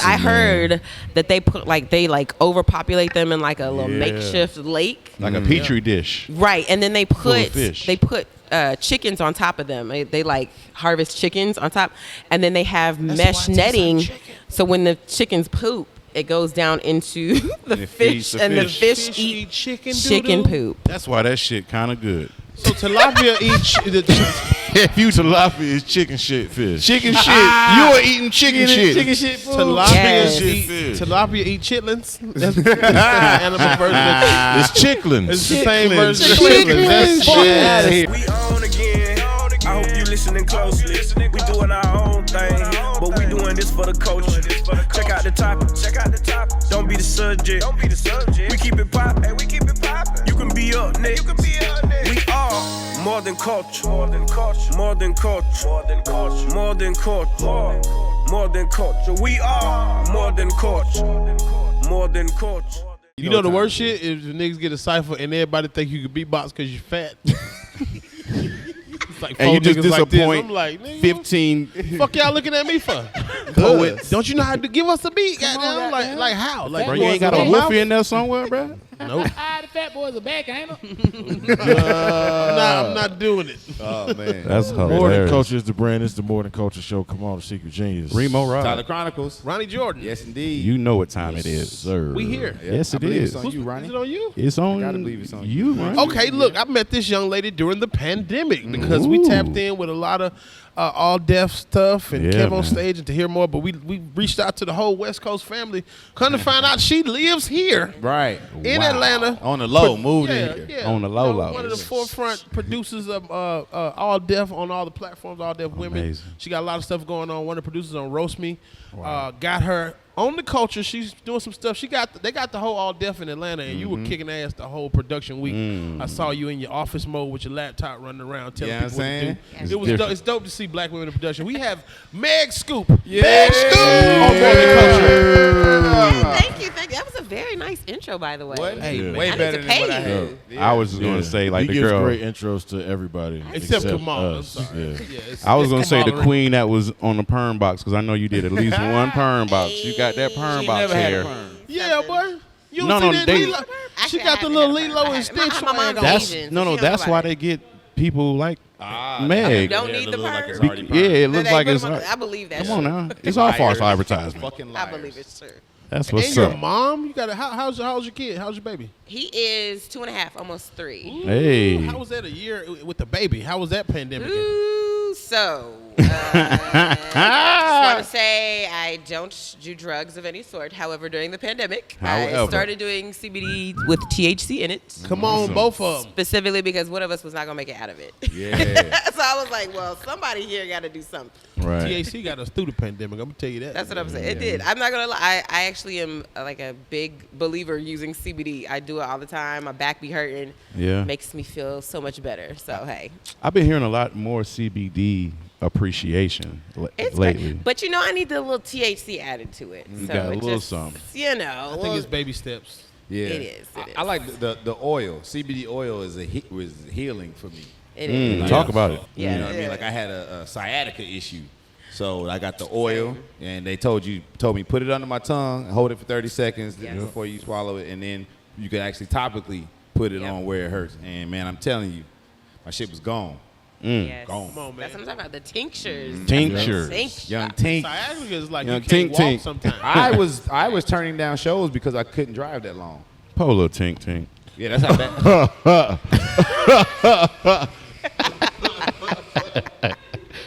I heard that they put they overpopulate them in like a little makeshift lake, like a petri dish. Right, and then they put fish. Chickens on top of them. They like harvest chickens on top, and then they have mesh netting. So when the chickens poop, it goes down into the fish, and the fish eat chicken poop. That's why that shit kind of good. So tilapia eats if you tilapia is chicken shit fish. Chicken shit. You are eating chicken shit. Chicken shit food. Tilapia eat chitlins. That's the animal version. It's chicklins. It's the same version of chitlins. That's shit. We on again. I hope you listening closely. We doing our own thing, but we doing this for the culture. Check out the topic. Don't be the subject. We keep it poppin'. You can be up next. We are more than culture. More than culture. More than culture. More than culture. More than culture. We are more than culture. More than culture. You know the worst shit is if niggas get a cipher and everybody think you can beatbox because you're fat. Like and you just disappoint like 15. Fuck y'all looking at me for? Poet. Don't you know how to give us a beat? Goddamn. Like how? Like bro, you ain't got a woofy in there somewhere, bro? Nope. The fat boys are back, ain't they? I'm not doing it. Oh man, that's hilarious. More Than Culture is the brand. It's the More Than Culture show. Kamal, the Secret Genius. Reemo Rod. Tyler Chronicles. Ronnie Jordan. Yes, indeed. You know what time it is, sir. We here. Yes, it is. is. It's on you, Ronnie. Is it on you? It's on. I gotta believe it's on you, Ronnie. Okay, look, I met this young lady during the pandemic because we tapped in with a lot of all deaf stuff and came on stage and to hear more. But we reached out to the whole West Coast family. Come to find out she lives here, right in Atlanta. On the low, moved in here. Yeah. On the low. One of the forefront producers of all deaf on all the platforms, all deaf women. Amazing. She got a lot of stuff going on. One of the producers on Roast Me. Got her on the culture. She's doing some stuff. They got the whole all deaf in Atlanta, and you were kicking ass the whole production week. I saw you in your office mode with your laptop running around telling people what to do. Yes. It was dope. It's dope to see black women in production. We have Meg Scoop. Meg Scoop on More Than Culture. Thank you. That was a very nice intro, by the way. What? Hey, way I better need to than what pay I you. had. I was just gonna say like he the gives girl. great intros to everybody Except Kamal. us. I'm sorry. Yeah. Yeah, I was gonna say the Kamal queen that was on the perm box because I know you did at least one perm box. You got that perm She box never had a here. perm. Yeah, boy. You No, don't no, see that they- Lilo? Actually, She I got the haven't little had a Lilo perm. and Stitch My mom's swag on. That's Asian, so no, she don't that's know why about they it. get people like You Meg. don't need it the look like perm. it's already Yeah, it looks They like put it's. them on- I believe that. Come on shit. now, it's all false Liars. advertisement. Fucking I liars. believe it's true. That's And what's your up. mom? You got how's your kid? How's your baby? He is 2.5, almost 3. Hey. How was that a year with the baby? How was that pandemic? Ooh, so just want to say I don't do drugs of any sort. However, during the pandemic, I However. started doing CBD with THC in it. Come on, both of them. Specifically because one of us was not going to make it out of it. Yeah. So I was like, well, somebody here got to do something. Right. THC got us through the pandemic. I'm gonna tell you that. That's what I'm saying. It did. I'm not going to lie. I actually am like a big believer using CBD. I do it all the time. My back be hurting. Yeah. Makes me feel so much better. So, hey. I've been hearing a lot more CBD appreciation It's lately. great. But, I need the little THC added to it. You So got a it little just, something. I think it's baby steps. Yeah. It is. I like the oil. CBD oil is was healing for me. It is. Talk about it. Yeah. You know what I mean? Like I had a sciatica issue. So I got the oil, and they told me put it under my tongue, hold it for 30 seconds before you swallow it, and then you could actually topically put it on where it hurts. And man, I'm telling you, my shit was gone. Yes. Gone. Come on, man. That's what I'm talking about. The tinctures. Tinctures. Tink Young shot. Tink. Sciatica is like Young you can't tink. walk sometimes. I was turning down shows because I couldn't drive that long. Polo tink tink. Yeah, that's how bad.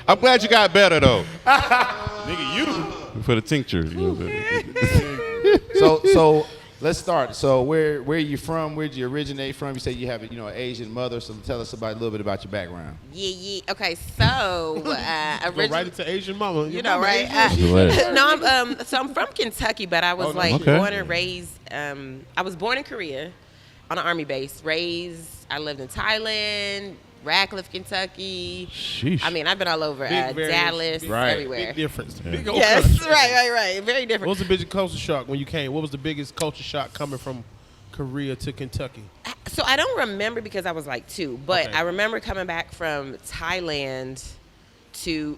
I'm glad you got better though. Nigga, you for the tincture. So let's start. So where are you from? Where'd you originate from? You say you have an Asian mother. So tell us a little bit about your background. Yeah. Okay, so Go right into Asian mama. you know, right? No, I'm from Kentucky, but I was born and raised. I was born in Korea, on an army base. I lived in Thailand, Radcliffe, Kentucky. Sheesh. I mean, I've been all over Dallas, Right. everywhere. Big difference. Yeah. Big old Yes, country. right. Very different. What was the biggest culture shock when you came? What was the biggest culture shock coming from Korea to Kentucky? So I don't remember because I was like 2, but Okay. I remember coming back from Thailand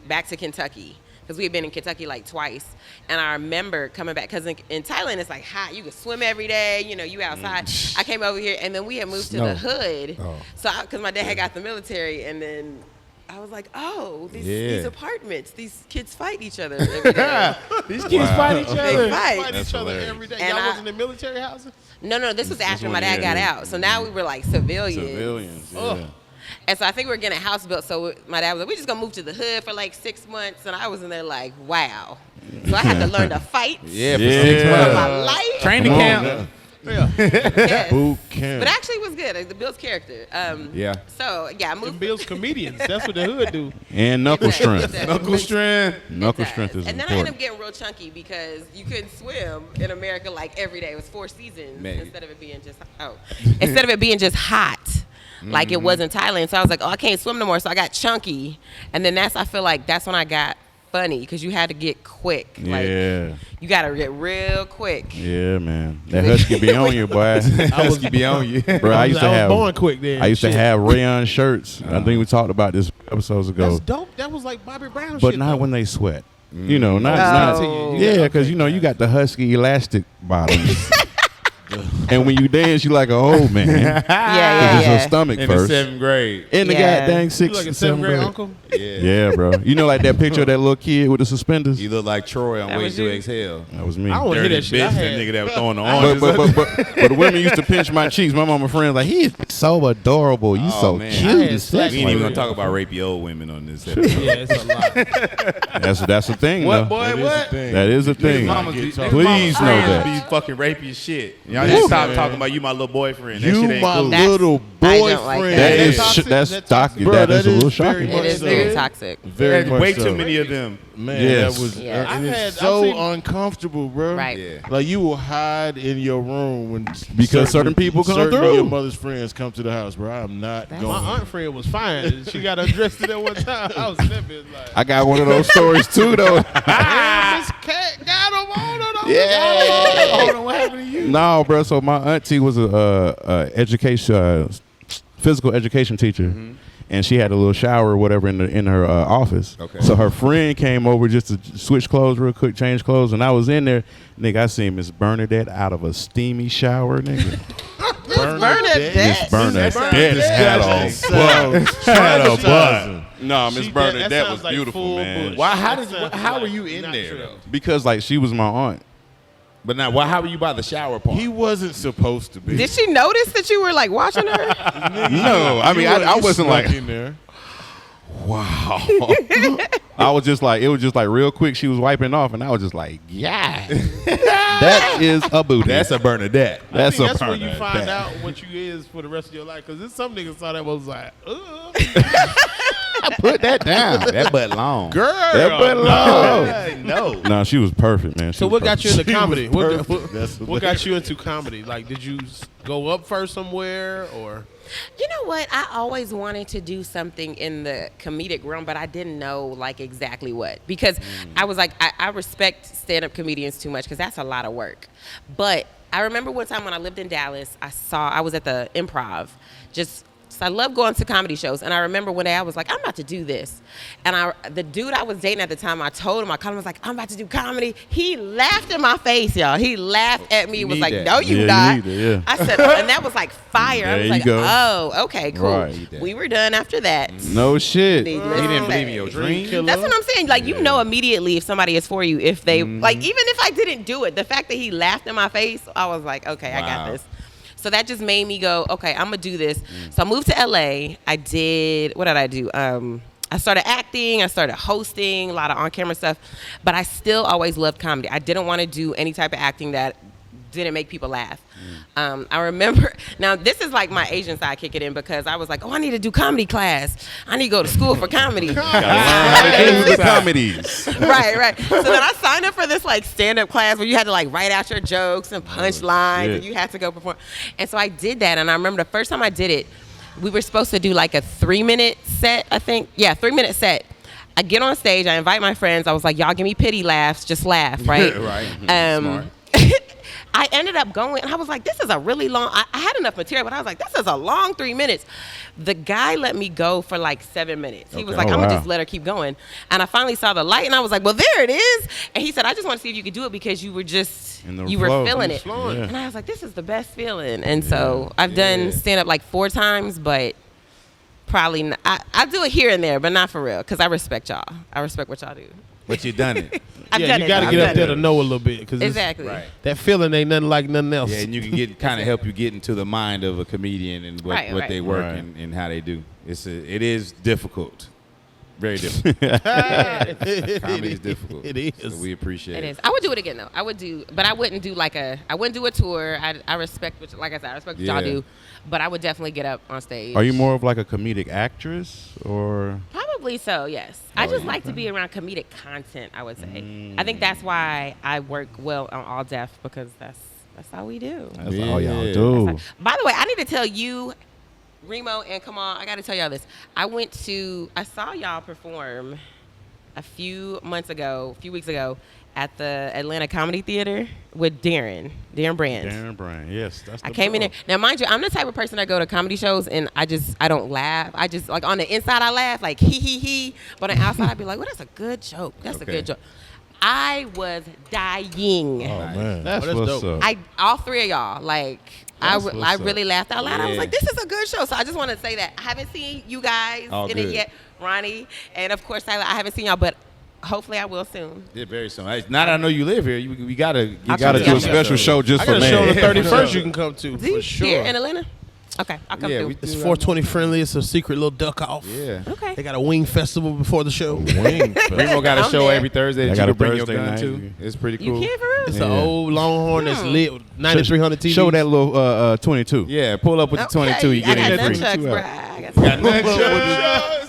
back to Kentucky. because we had been in Kentucky like twice. And I remember coming back, because in Thailand it's like hot. You can swim every day. You know, you outside. I came over here, and then we had moved to the hood. So because my dad had got the military, and then I was like, oh, these apartments, these kids fight each other every day. These kids fight each other. They fight Each other every day. Y'all wasn't in military houses? No, this was after my dad got out. So now we were like civilians. Yeah. And so I think we were getting a house built. So my dad was like, we're just going to move to the hood for like 6 months. And I was in there like, wow. So I had to learn to fight for 6 months. for my life. Training camp. Yes. Boot camp. But actually it was good. It builds character. So, I moved. It builds comedians. That's what the hood do. And knuckle strength. Knuckle strength. Knuckle strength is And then I ended important. up getting real chunky because you couldn't swim in America like every day. It was 4 seasons instead of it being just hot. Like it was in Thailand. So I was like, oh, I can't swim no more. So I got chunky. And then I feel like that's when I got funny, because you had to get quick. Like, you got to get real quick. Yeah, man. That husky be on you, boy. Husky be on you. Bro, I used to was have born quick then. I used to have rayon shirts. I think we talked about this episodes ago. That's dope. That was like Bobby Brown shit. But not when they sweat. You know, not because you know you got the husky elastic bottoms. And when you dance, you like a old man. It's your stomach in first. the 7th grade. In the goddamn You 6th like a and 7th 7th grade grade. uncle? Yeah, bro. You know, like that picture of that little kid with the suspenders? You look like Troy on Wait to Exhale. That was me. I want to hear that shit. Bitch, that nigga that was throwing the oranges. But the women used to pinch my cheeks. My mama friends like, he is so adorable. You so man. cute. I had and slacks We sexy. ain't even gonna talk about rapey old women on this episode. Yeah, it's a lot. That's a thing, What, though. boy? What? That is a thing. Please know that. Be fucking rapey as shit. Y'all just stop talking about you, my little boyfriend. That shit You ain't my cool. little I don't like boyfriend. that. That's toxic? that's Toxic? Bro, that is a little shocking. It is very toxic. Very much Way so. too many of them. Man, yes. That was Yeah. and I've it's had- I've seen- so uncomfortable, bro. Right. Yeah. Like you will hide in your room when Because certain people come certain through. of your mother's friends come to the house, bro. I'm not going. My aunt friend was fine. She got undressed at one time. I was in that bitch like, I got one of those stories too, though. damn, this cat got him on it. Yeah. Hold on, what happened to you? No, bro. So my auntie was a physical education teacher, and she had a little shower or whatever in her office. Okay. So her friend came over just to switch clothes real quick, change clothes, and I was in there. Nigga, I seen Miss Bernadette out of a steamy shower, nigga. Miss Bernadette had a butt. No, Miss Bernadette was beautiful, man. Why? How were you in there though? Because like she was my aunt. But now, how were you by the shower part? He wasn't supposed to be. Did she notice that you were like watching her? No, I mean I wasn't like. in there. Wow. I was just like, it was just like real quick. She was wiping off, and I was just like, yeah, that is a booty. That's a Bernadette. I think a that's when you Bernadette. find out what you is for the rest of your life. Because there's some niggas saw that was like, Put that down. That butt long. girl. That butt long. No. No, she was perfect, man. So what got you into comedy? What That's got you into comedy? Like, did you go up first somewhere or? You know what? I always wanted to do something in the comedic realm, but I didn't know like exactly what. Because I was like, I respect stand-up comedians too much because that's a lot of work. But I remember one time when I lived in Dallas, I was at the Improv. I love going to comedy shows, and I remember one day I was like, I'm about to do this. And the dude I was dating at the time, I told him, I was like, I'm about to do comedy. He laughed in my face, y'all. He laughed at me, You was need like, that. no, you Yeah, not. you need it, yeah. I said, and that was like fire. I There was you like, go. oh, okay, cool. Right. We were done after that. No shit. Needless He to didn't believe in say. your dream. That's what I'm saying. Like, you know immediately if somebody is for you. If they, like, even if I didn't do it, the fact that he laughed in my face, I was like, okay, I got Wow. this. So that just made me go, okay, I'm going to do this. So I moved to LA. What did I do? I started acting. I started hosting, a lot of on-camera stuff. But I still always loved comedy. I didn't want to do any type of acting that didn't make people laugh. I remember, now this is like my Asian side kicking in because I was like, I need to do comedy class. I need to go to school for comedy. Comedies. right. So then I signed up for this like stand-up class where you had to like write out your jokes and punch lines shit. and you had to go perform. And so I did that, and I remember the first time I did it, we were supposed to do like a 3-minute set, I think. Yeah, 3-minute set. I get on stage, I invite my friends. I was like, y'all give me pity laughs, just laugh, right? Right. Smart. I ended up going, and I was like, this is a really long, I had enough material, but I was like, this is a long 3 minutes. The guy let me go for like 7 minutes. He was like, I'm going to just let her keep going. And I finally saw the light, and I was like, well, there it is. And he said, I just want to see if you could do it because you were just, you were feeling it. Yeah. And I was like, this is the best feeling. And so I've done stand-up like 4 times, but probably not, I do it here and there, but not for real, because I respect y'all. I respect what y'all do. But you done it. I've done you it. got to get up there to know a little bit. Cause exactly. That feeling ain't nothing like nothing else. Yeah, and you can get kind of help you get into the mind of a comedian and what they work and how they do. It is difficult. Very difficult. Comedy is difficult. It is. So we appreciate it. It is. I would do it again though. I would do, but I wouldn't do I wouldn't do a tour. I respect what, like I said, I respect what y'all do, but I would definitely get up on stage. Are you more of like a comedic actress or? Probably so. Yes. I just like to be around comedic content. I would say. I think that's why I work well on All Def, because that's how we do. That's all y'all do. By the way, I need to tell you, Reemo and Kamal, I got to tell y'all this. I saw y'all perform a few weeks ago at the Atlanta Comedy Theater with Darren Brand. Darren Brand, yes. That's I came in there. Now, mind you, I'm the type of person that go to comedy shows and I don't laugh. I just, like, on the inside I laugh, like, he. But on the outside I'd be like, well, that's a good joke. That's a good joke. I was dying. Oh, man. That's what's up. All 3 of y'all, like, I really laughed out loud. I was like, this is a good show. So I just want to say that. I haven't seen you guys in it yet, Ronnie. And, of course, Tyler, I haven't seen y'all, but hopefully I will soon. Yeah, very soon. Now that I know you live here, we got to do a special show just for me. I got a show on the 31st you can come to, for sure. Here in Atlanta? Okay, I'll come through. It's 420 friendly. It's a secret little duck off. Yeah. Okay. They got a wing festival before the show. Remo got a show every Thursday that you can bring your gun night. to. It's pretty cool. You can for real? It's an old Longhorn that's lit with 9,300 TVs. Show that little 22. Yeah, pull up with the 22. You get in free. Got nunchucks,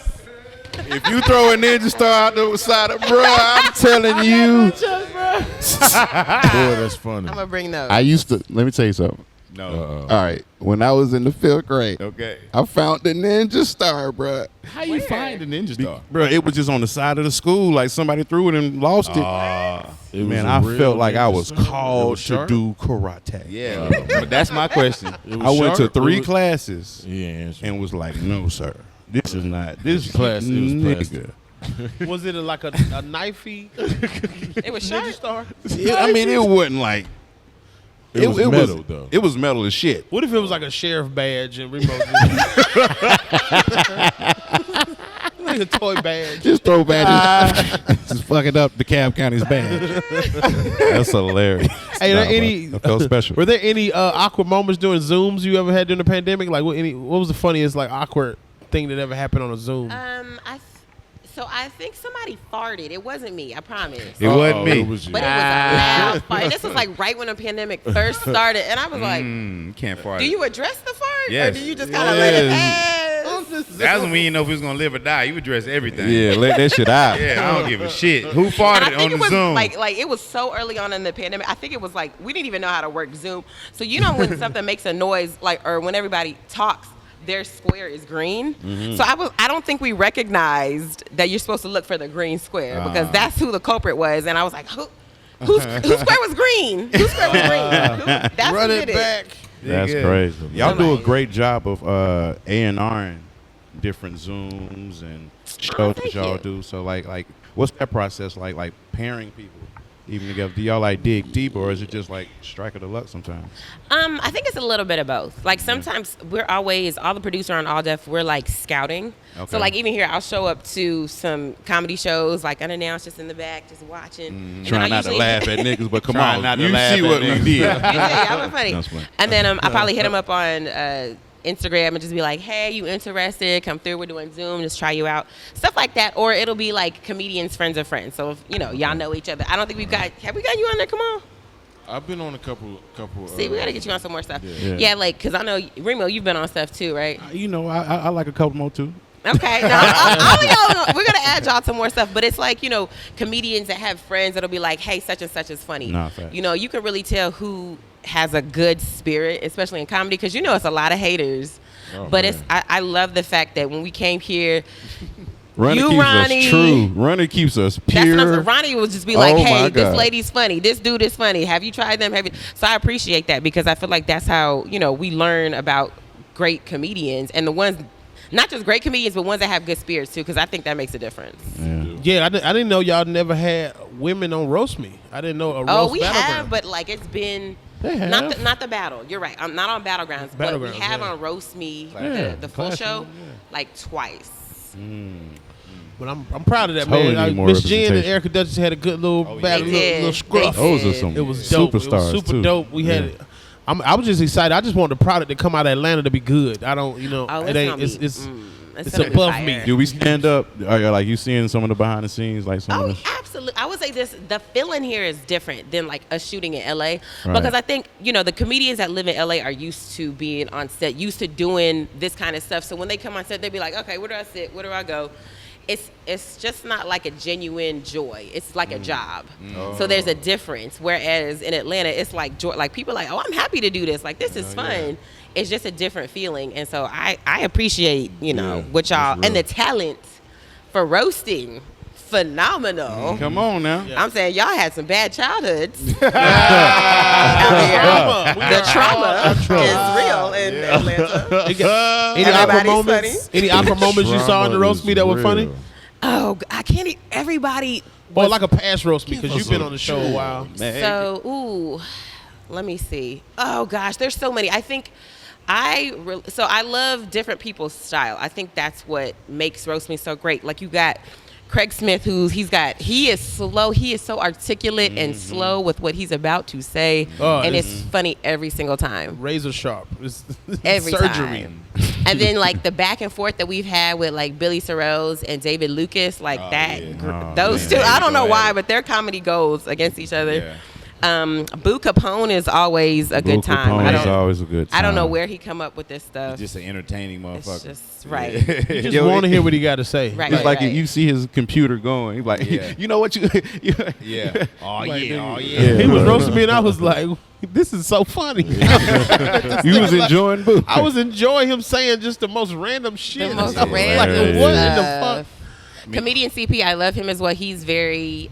If you throw a Ninja Star out the side of bruh, I'm telling you. Boy, that's funny. I'm going to bring those. Let me tell you something. No. All right. When I was in the 5th grade, I found the Ninja Star, bruh. How you find the Ninja Star? Bruh, it was just on the side of the school. Like somebody threw it and lost it. Man, I felt like I was called to do karate. Yeah, but that's my question. I went to 3 classes and was like, no, sir. This is not. This class. nigga. Was it like a knifey? It was Ninja Star? I mean, it wasn't like. It was metal, though. It was metal as shit. What if it was like a sheriff badge and Reemo like a toy badge? Just throw badges. Just fucking up the Cobb County's badge. That's hilarious. Hey, I felt special. Were there any awkward moments during Zooms you ever had during the pandemic? Like, what was the funniest like awkward thing that ever happened on a Zoom? I think somebody farted. It wasn't me, I promise. It wasn't me. It was you. But it was a loud fart. This was like right when the pandemic first started. And I was like, you can't fart. do you address the fart? Yes. Or do you just kind of let it pass? That's when we didn't know if we was going to live or die. You address everything. Yeah, let that shit out. Yeah, I don't give a shit. Who farted on the Zoom? Like it was so early on in the pandemic. I think it was like we didn't even know how to work Zoom. So you know when something makes a noise, like, or when everybody talks, their square is green. Mm-hmm. So I don't think we recognized that you're supposed to look for the green square because that's who the culprit was. And I was like, whose square was green? Whose square was green? That's Run who it did back. That's crazy. Y'all do a great job of A&R'ing different Zooms and shows that y'all do. So like, what's that process like pairing people even together? Do y'all like dig deep, or is it just like strike of the luck sometimes? I think it's a little bit of both. Like sometimes we're always, all the producer on All Def, we're like scouting. Okay. So like even here, I'll show up to some comedy shows, like unannounced, just in the back, just watching. Trying not to laugh at niggas, but come on, not to you laugh see at what we niggas. did. Yeah, I'm funny. And then I probably hit them up on Instagram and just be like, hey, you interested? Come through. We're doing Zoom. Just try you out. Stuff like that. Or it'll be like comedians, friends of friends. So if, y'all know each other. I don't think have we got you on there? Come on. I've been on a couple. See, we got to get you on some more stuff. Yeah, like, because I know, Reemo, you've been on stuff too, right? I like a couple more too. Okay. No, we're going to add y'all to more stuff. But it's like, comedians that have friends that'll be like, hey, such and such is funny. Nah, fact. You can really tell who has a good spirit, especially in comedy, because it's a lot of haters. But I love the fact that when we came here, Ronnie you, keeps Ronnie. us true. Ronnie keeps us pure. That's what I'm saying. Ronnie will just be like, Oh, hey, my this God. lady's funny. This dude is funny. Have you tried them? So I appreciate that because I feel like that's how, we learn about great comedians and the ones, not just great comedians, but ones that have good spirits too, because I think that makes a difference. Yeah, I didn't know y'all never had women on Roast Me. I didn't know a roast we battleground. have, but like it's been They have. not the battle. You're right. I'm not on Battlegrounds, but we have on Roast Me the full Classic, show like twice. But I'm proud of that, Totally man. need more Miss Jen and representation. Erica Duchess had a good little battle, They little did. scruff. They Those are some It was dope. superstars It was super too. dope. We had. I was just excited. I just wanted the product to come out of Atlanta to be good. I don't, Oh, it ain't. it's It's gonna be above fire. me. Do we stand up? Are you like you seeing some of the behind the scenes, like some Oh, of the absolutely. I would say the feeling here is different than like us shooting in LA because I think, the comedians that live in LA are used to being on set, used to doing this kind of stuff. So when they come on set, they be like, okay, where do I sit? Where do I go? It's just not like a genuine joy. It's like a job. So there's a difference. Whereas in Atlanta, it's like joy. Like people are like, oh, I'm happy to do this. Like this is fun. Yeah. It's just a different feeling. And so I appreciate, what y'all and the talent for roasting. Phenomenal. Come on now. I'm saying y'all had some bad childhoods. The trauma is real in Atlanta. Any awkward moments you saw in the roast me that were funny? Oh, I can't. Everybody. Or like a past roast me because you've been on the show a while. So, let me see. Oh gosh, there's so many. I think I love different people's style. I think that's what makes roast me so great. Like you got Craig Smith, he is slow. He is so articulate and slow with what he's about to say, and it's funny every single time. Razor sharp. It's Every surgery. time. And then like the back and forth that we've had with like Billy Sorrells and David Lucas, like those two. I don't know why, but their comedy goes against each other. Yeah. Boo Capone is always a good time. Capone is always a good time. I don't know where he come up with this stuff. He's just an entertaining motherfucker. It's just right. You just want to hear what he got to say. Right. It's like you see his computer going. He's like, you know what you? Yeah. Oh Like, yeah. He was roasting me and I was like, this is so funny. You was enjoying Boo. I was enjoying him saying just the most random shit. The most I was random like, what in the stuff. fuck? Comedian CP, I love him as well. He's very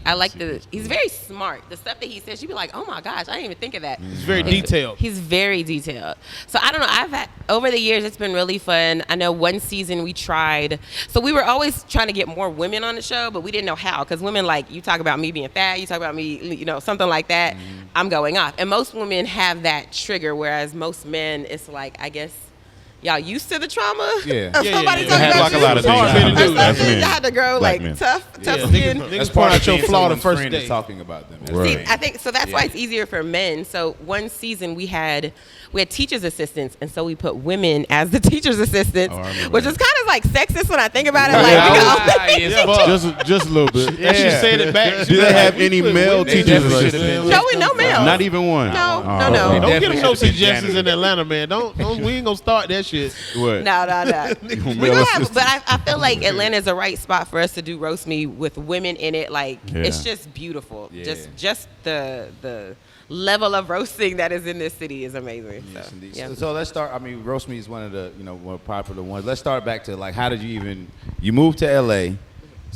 smart. The stuff that he says, you'd be like, oh my gosh, I didn't even think of that. He's very detailed. He's very detailed. So I don't know. Over the years, it's been really fun. I know one season we tried. So we were always trying to get more women on the show, but we didn't know how. Because women, like, you talk about me being fat, you talk about me, something like that, I'm going off. And most women have that trigger, whereas most men, it's like, I guess, y'all used to the trauma? Yeah. Of somebody yeah. talking Had about like a you? lot of It's hard things. for me to do. Or That's something, men. you had to grow Black like men. tough Yeah, skin. niggas That's point part out of your being flaw the someone's first friend day. is talking about them. That's Right. right. I think so. That's why it's easier for men. So one season we had teachers assistants, and so we put women as the teachers assistants, which is kind of like sexist when I think about it. Like, Just a little bit. And she said it back. Do they have any male teachers? no male. Not even one. No. Don't Definitely give him no should've been suggestions janitor. in Atlanta, man. Don't. We ain't gonna start that shit. What? No. Male We gonna have, assistants. but I feel like Atlanta is the right spot for us to do roast me with women in it. Like it's just beautiful. Yeah. Just the level of roasting that is in this city is amazing. Yes, So, indeed. yeah. So let's start. I mean, roast me is one of the more popular ones. Let's start back to like, how did you moved to LA,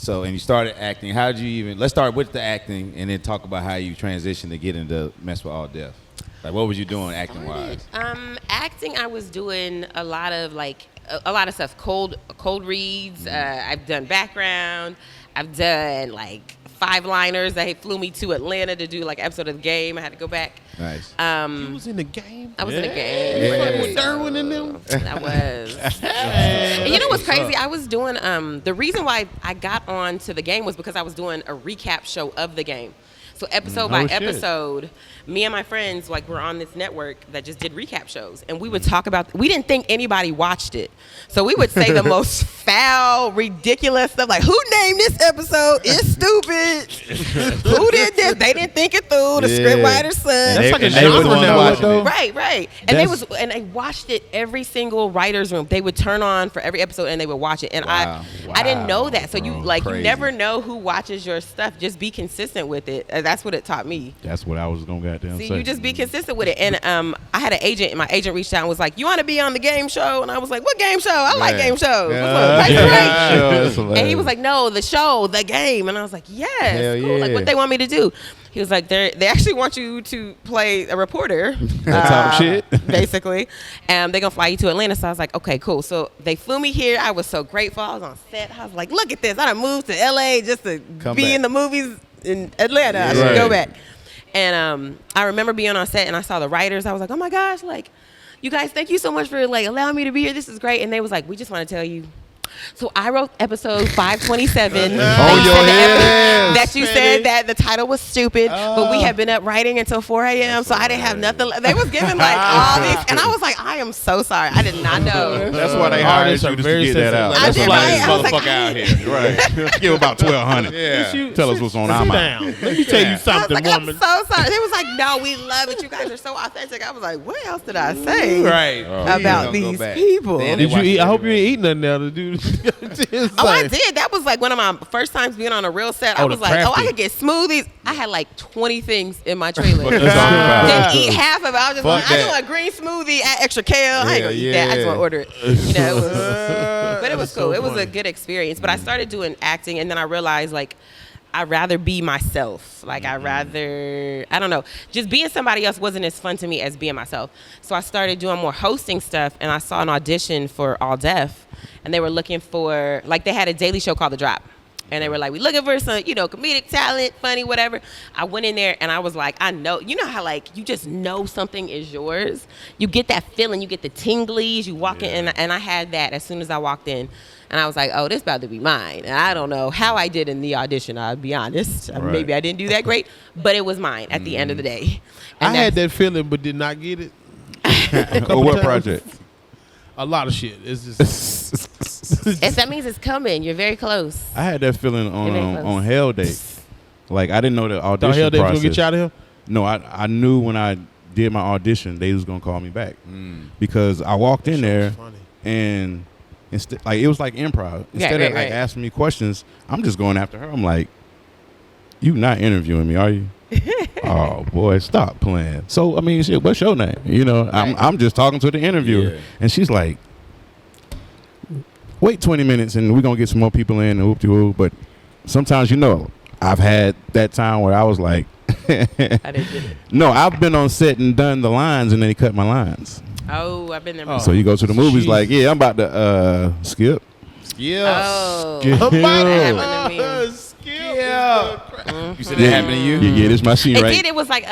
and you started acting. How did you even? Let's start with the acting and then talk about how you transitioned to get into Mess with All Death. Like, what was you doing acting wise? Acting, I was doing a lot of stuff. Cold reads. I've done background. I've done like 5-liners. They flew me to Atlanta to do like an episode of The Game. I had to go back. Nice. He was in the game. I was in The Game. Fucking with Derwin and them. I was. And you know what's crazy? I was doing the reason why I got on to The Game was because I was doing a recap show of The Game. So episode by episode, me and my friends were on this network that just did recap shows, and we would talk about. We didn't think anybody watched it, so we would say the most foul, ridiculous stuff like, "Who named this episode? It's stupid. Who did this? They didn't think it through. The scriptwriter's son." That's like a And they wouldn't genre now. watch it. Right. And they watched it every single writer's room. They would turn on for every episode and they would watch it. And I didn't know that. So you Crazy. never know who watches your stuff. Just be consistent with it. that's what it taught me. That's what I was gonna goddamn See, say. you just be consistent with it. And I had an agent, and my agent reached out and was like, "You want to be on the game show?" And I was like, "What game show? I like game shows." And he was like, "No, the show, the game." And I was like, "Yes, Hell cool. yeah. Like, what they want me to do?" He was like, they actually want you to play a reporter. Talk shit. Basically. And they're going to fly you to Atlanta. So I was like, okay, cool. So they flew me here. I was so grateful. I was on set. I was like, look at this. I done moved to L.A. just to be in the movies in Atlanta. I should go back. And I remember being on set and I saw the writers. I was like, oh my gosh, like, you guys, thank you so much for like allowing me to be here. This is great. And they was like, we just want to tell you. So I wrote episode 527 that you said that the title was stupid, but we had been up writing until 4 a.m. So I didn't have nothing. They was giving like all these, and I was like, I am so sorry. I did not know. That's why they hired you just to get that out. I That's did why right. this I was like, motherfucker out here. Right. Give about 1,200. Yeah. Tell us what's on our mind. Let me tell you I was something, like, woman. I'm so sorry. They was like, no, we love it. You guys are so authentic. I was like, what else did I say about these people? Man, Did you eat? I hope you ain't eating nothing now to do. Oh, I did. That was like one of my first times being on a real set. I was like, oh, I could get smoothies. I had like 20 things in my trailer. Didn't eat half of it. I was just like, I want a green smoothie, add extra kale. I ain't gonna eat that. I just want to order it. You know, it was, but it was cool. It was a good experience. But I started doing acting, and then I realized like I'd rather be myself. Like I don't know, just being somebody else wasn't as fun to me as being myself. So I started doing more hosting stuff, and I saw an audition for All Deaf, and they were looking for, like, they had a daily show called The Drop. And they were like, we looking for some, comedic talent, funny, whatever. I went in there and I was like, I know, you know how like you just know something is yours? You get that feeling, you get the tinglies, you walk in, and I had that as soon as I walked in. And I was like, oh, this about to be mine. And I don't know how I did in the audition, I'll be honest. Right. Maybe I didn't do that great, but it was mine at the end of the day. And I had that feeling but did not get it. What project? A lot of shit. It's just if that means it's coming, you're very close. I had that feeling on Hell Day. Like, I didn't know the audition Hell Day was process. gonna get you out of here? No, I knew when I did my audition, they was going to call me back. Because I walked in there and like it was like improv. Instead of like asking me questions, I'm just going after her. I'm like, you not interviewing me, are you? Oh boy, stop playing. So I mean, shit, what's your name? I'm just talking to the interviewer, and she's like, wait 20 minutes, and we're gonna get some more people in, and whoop-de-whoop. But sometimes, I've had that time where I was like, I didn't get it. No, I've been on set and done the lines, and then they cut my lines. Oh, I've been there. So you go to the movies like, yeah, I'm about to skip. Oh. That happened to me. You said that happened to you? Yeah, this my scene, It right? did. It was like,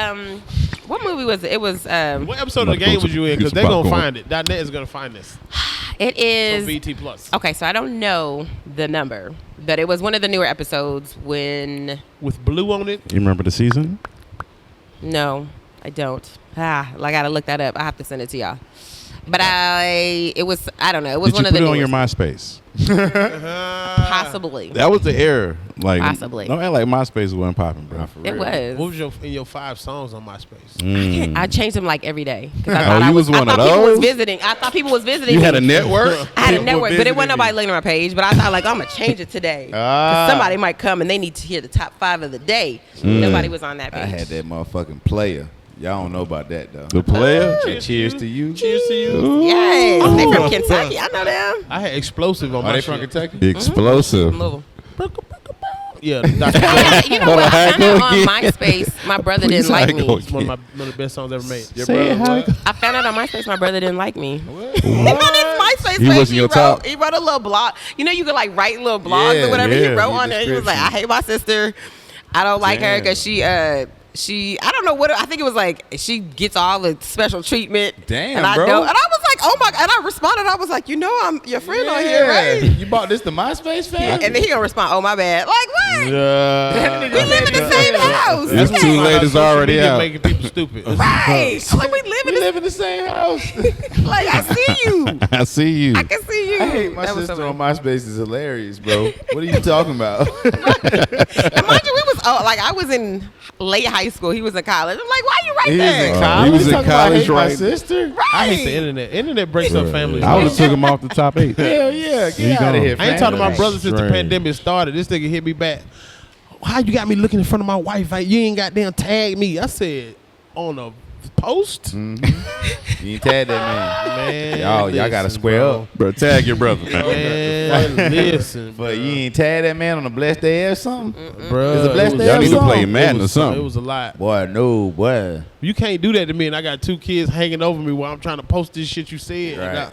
what movie was it? It was, what episode of the game was you in? Because they're going to find it. .net is going to find this. It is. On BT Plus. Okay, so I don't know the number, but it was one of the newer episodes when. With blue on it? You remember the season? No, I don't. I got to look that up. I have to send it to y'all. But I don't know. It was Did one you of the put it on newest. your MySpace? Possibly. That was the error. Like, Possibly. Don't act like MySpace wasn't popping, bro. It was. What was your 5 songs on MySpace? I changed them like every day. I Oh, thought you was one of people was those? visiting. I thought people was visiting. You me. had a network? I had a People network, but it visiting wasn't nobody you. looking at my page. But I thought, like, I'm going to change it today. 'Cause somebody might come and they need to hear the top 5 of the day. Nobody was on that page. I had that motherfucking player. Y'all don't know about that, though. The player? Cheers to you. Cheers to you. Yes. They from Kentucky. I know them. I had Explosive on Are my they shit. from Kentucky? Explosive. Louisville. Yeah. You know what? I found out on MySpace. My brother didn't like me. It's one of the best songs ever made. Your Say brother, how- I found out on MySpace my brother didn't like me. He on his MySpace He page, wasn't your top? He wrote a little blog. You know, you could like write little blogs or whatever. He yeah. wrote on there. He was like, I hate my sister. I don't like her because she I don't know what, I think it was like, she gets all the special treatment. Damn, and I bro. know, and I was like, oh my, and I responded, I was like, I'm your friend on here, right? You bought this to MySpace fan? And then he gonna respond, oh my bad. Like, what? Yeah. We live in the same house. It's Okay. too late. It's already out. Making people stupid. Right. I'm like, we live in the same house. like, I see you. I see you. I can see you. I hate my That was so sister funny. on MySpace is hilarious, bro. What are you talking about? And mind you, I was in late high school. He was in college. I'm like, why you right there? He was in Talking about college, hate my right? sister? Right. I hate the internet. Internet breaks up families. I would have took him off the top 8. Hell yeah, He get out gone. of here, I ain't talked to my man. brother since the Strange. pandemic started. This nigga hit me back. how you got me looking in front of my wife? Like, you ain't goddamn tagged me. I said, on a post? Mm-hmm. You ain't tag that man. Y'all got to square up. Bro, tag your brother. Man, listen. But you ain't tag that man on a blessed day or something? Bro, It's a blessed day Y'all or need to something? play Madden or something. It was a lot. Boy, no, boy. You can't do that to me, and I got 2 kids hanging over me while I'm trying to post this shit you said. Right.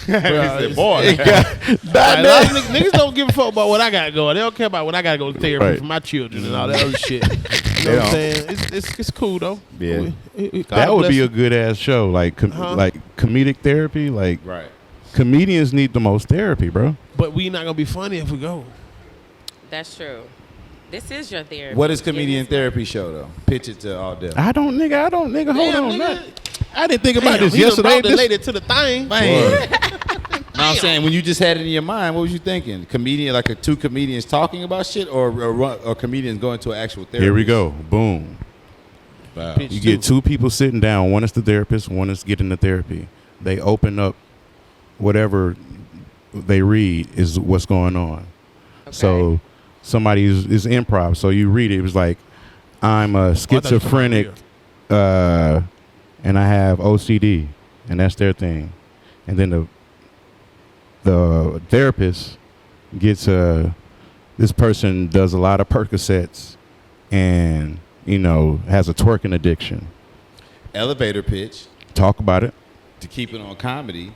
Bro, Boy, niggas don't give a fuck about what I got going. They don't care about what I got to go to therapy Right. for my children and all that other shit. You know what I'm saying? It's cool though. Yeah. That would be a bless good ass show, like like comedic therapy. Like right. comedians need the most therapy, bro. but we not gonna be funny if we go. That's true. This is your therapy. What is comedian therapy show though? Pitch it to all deaf. I don't, nigga. Hold on. nigga. I didn't think about Damn, this he done yesterday. brought the lady to the thing. Man. No, I'm saying when you just had it in your mind, what was you thinking? Comedian, like 2 comedians talking about shit, or comedians going to an actual therapist? Here we go. Boom. Pitch You get 2 people sitting down. One is the therapist. One is getting the therapy. They open up whatever they read is what's going on. Okay. So somebody is improv. So you read it. It was like, I'm a schizophrenic, and I have OCD, and that's their thing. And then the therapist gets this person does a lot of Percocets, and has a twerking addiction. Elevator pitch. Talk about it. To keep it on comedy,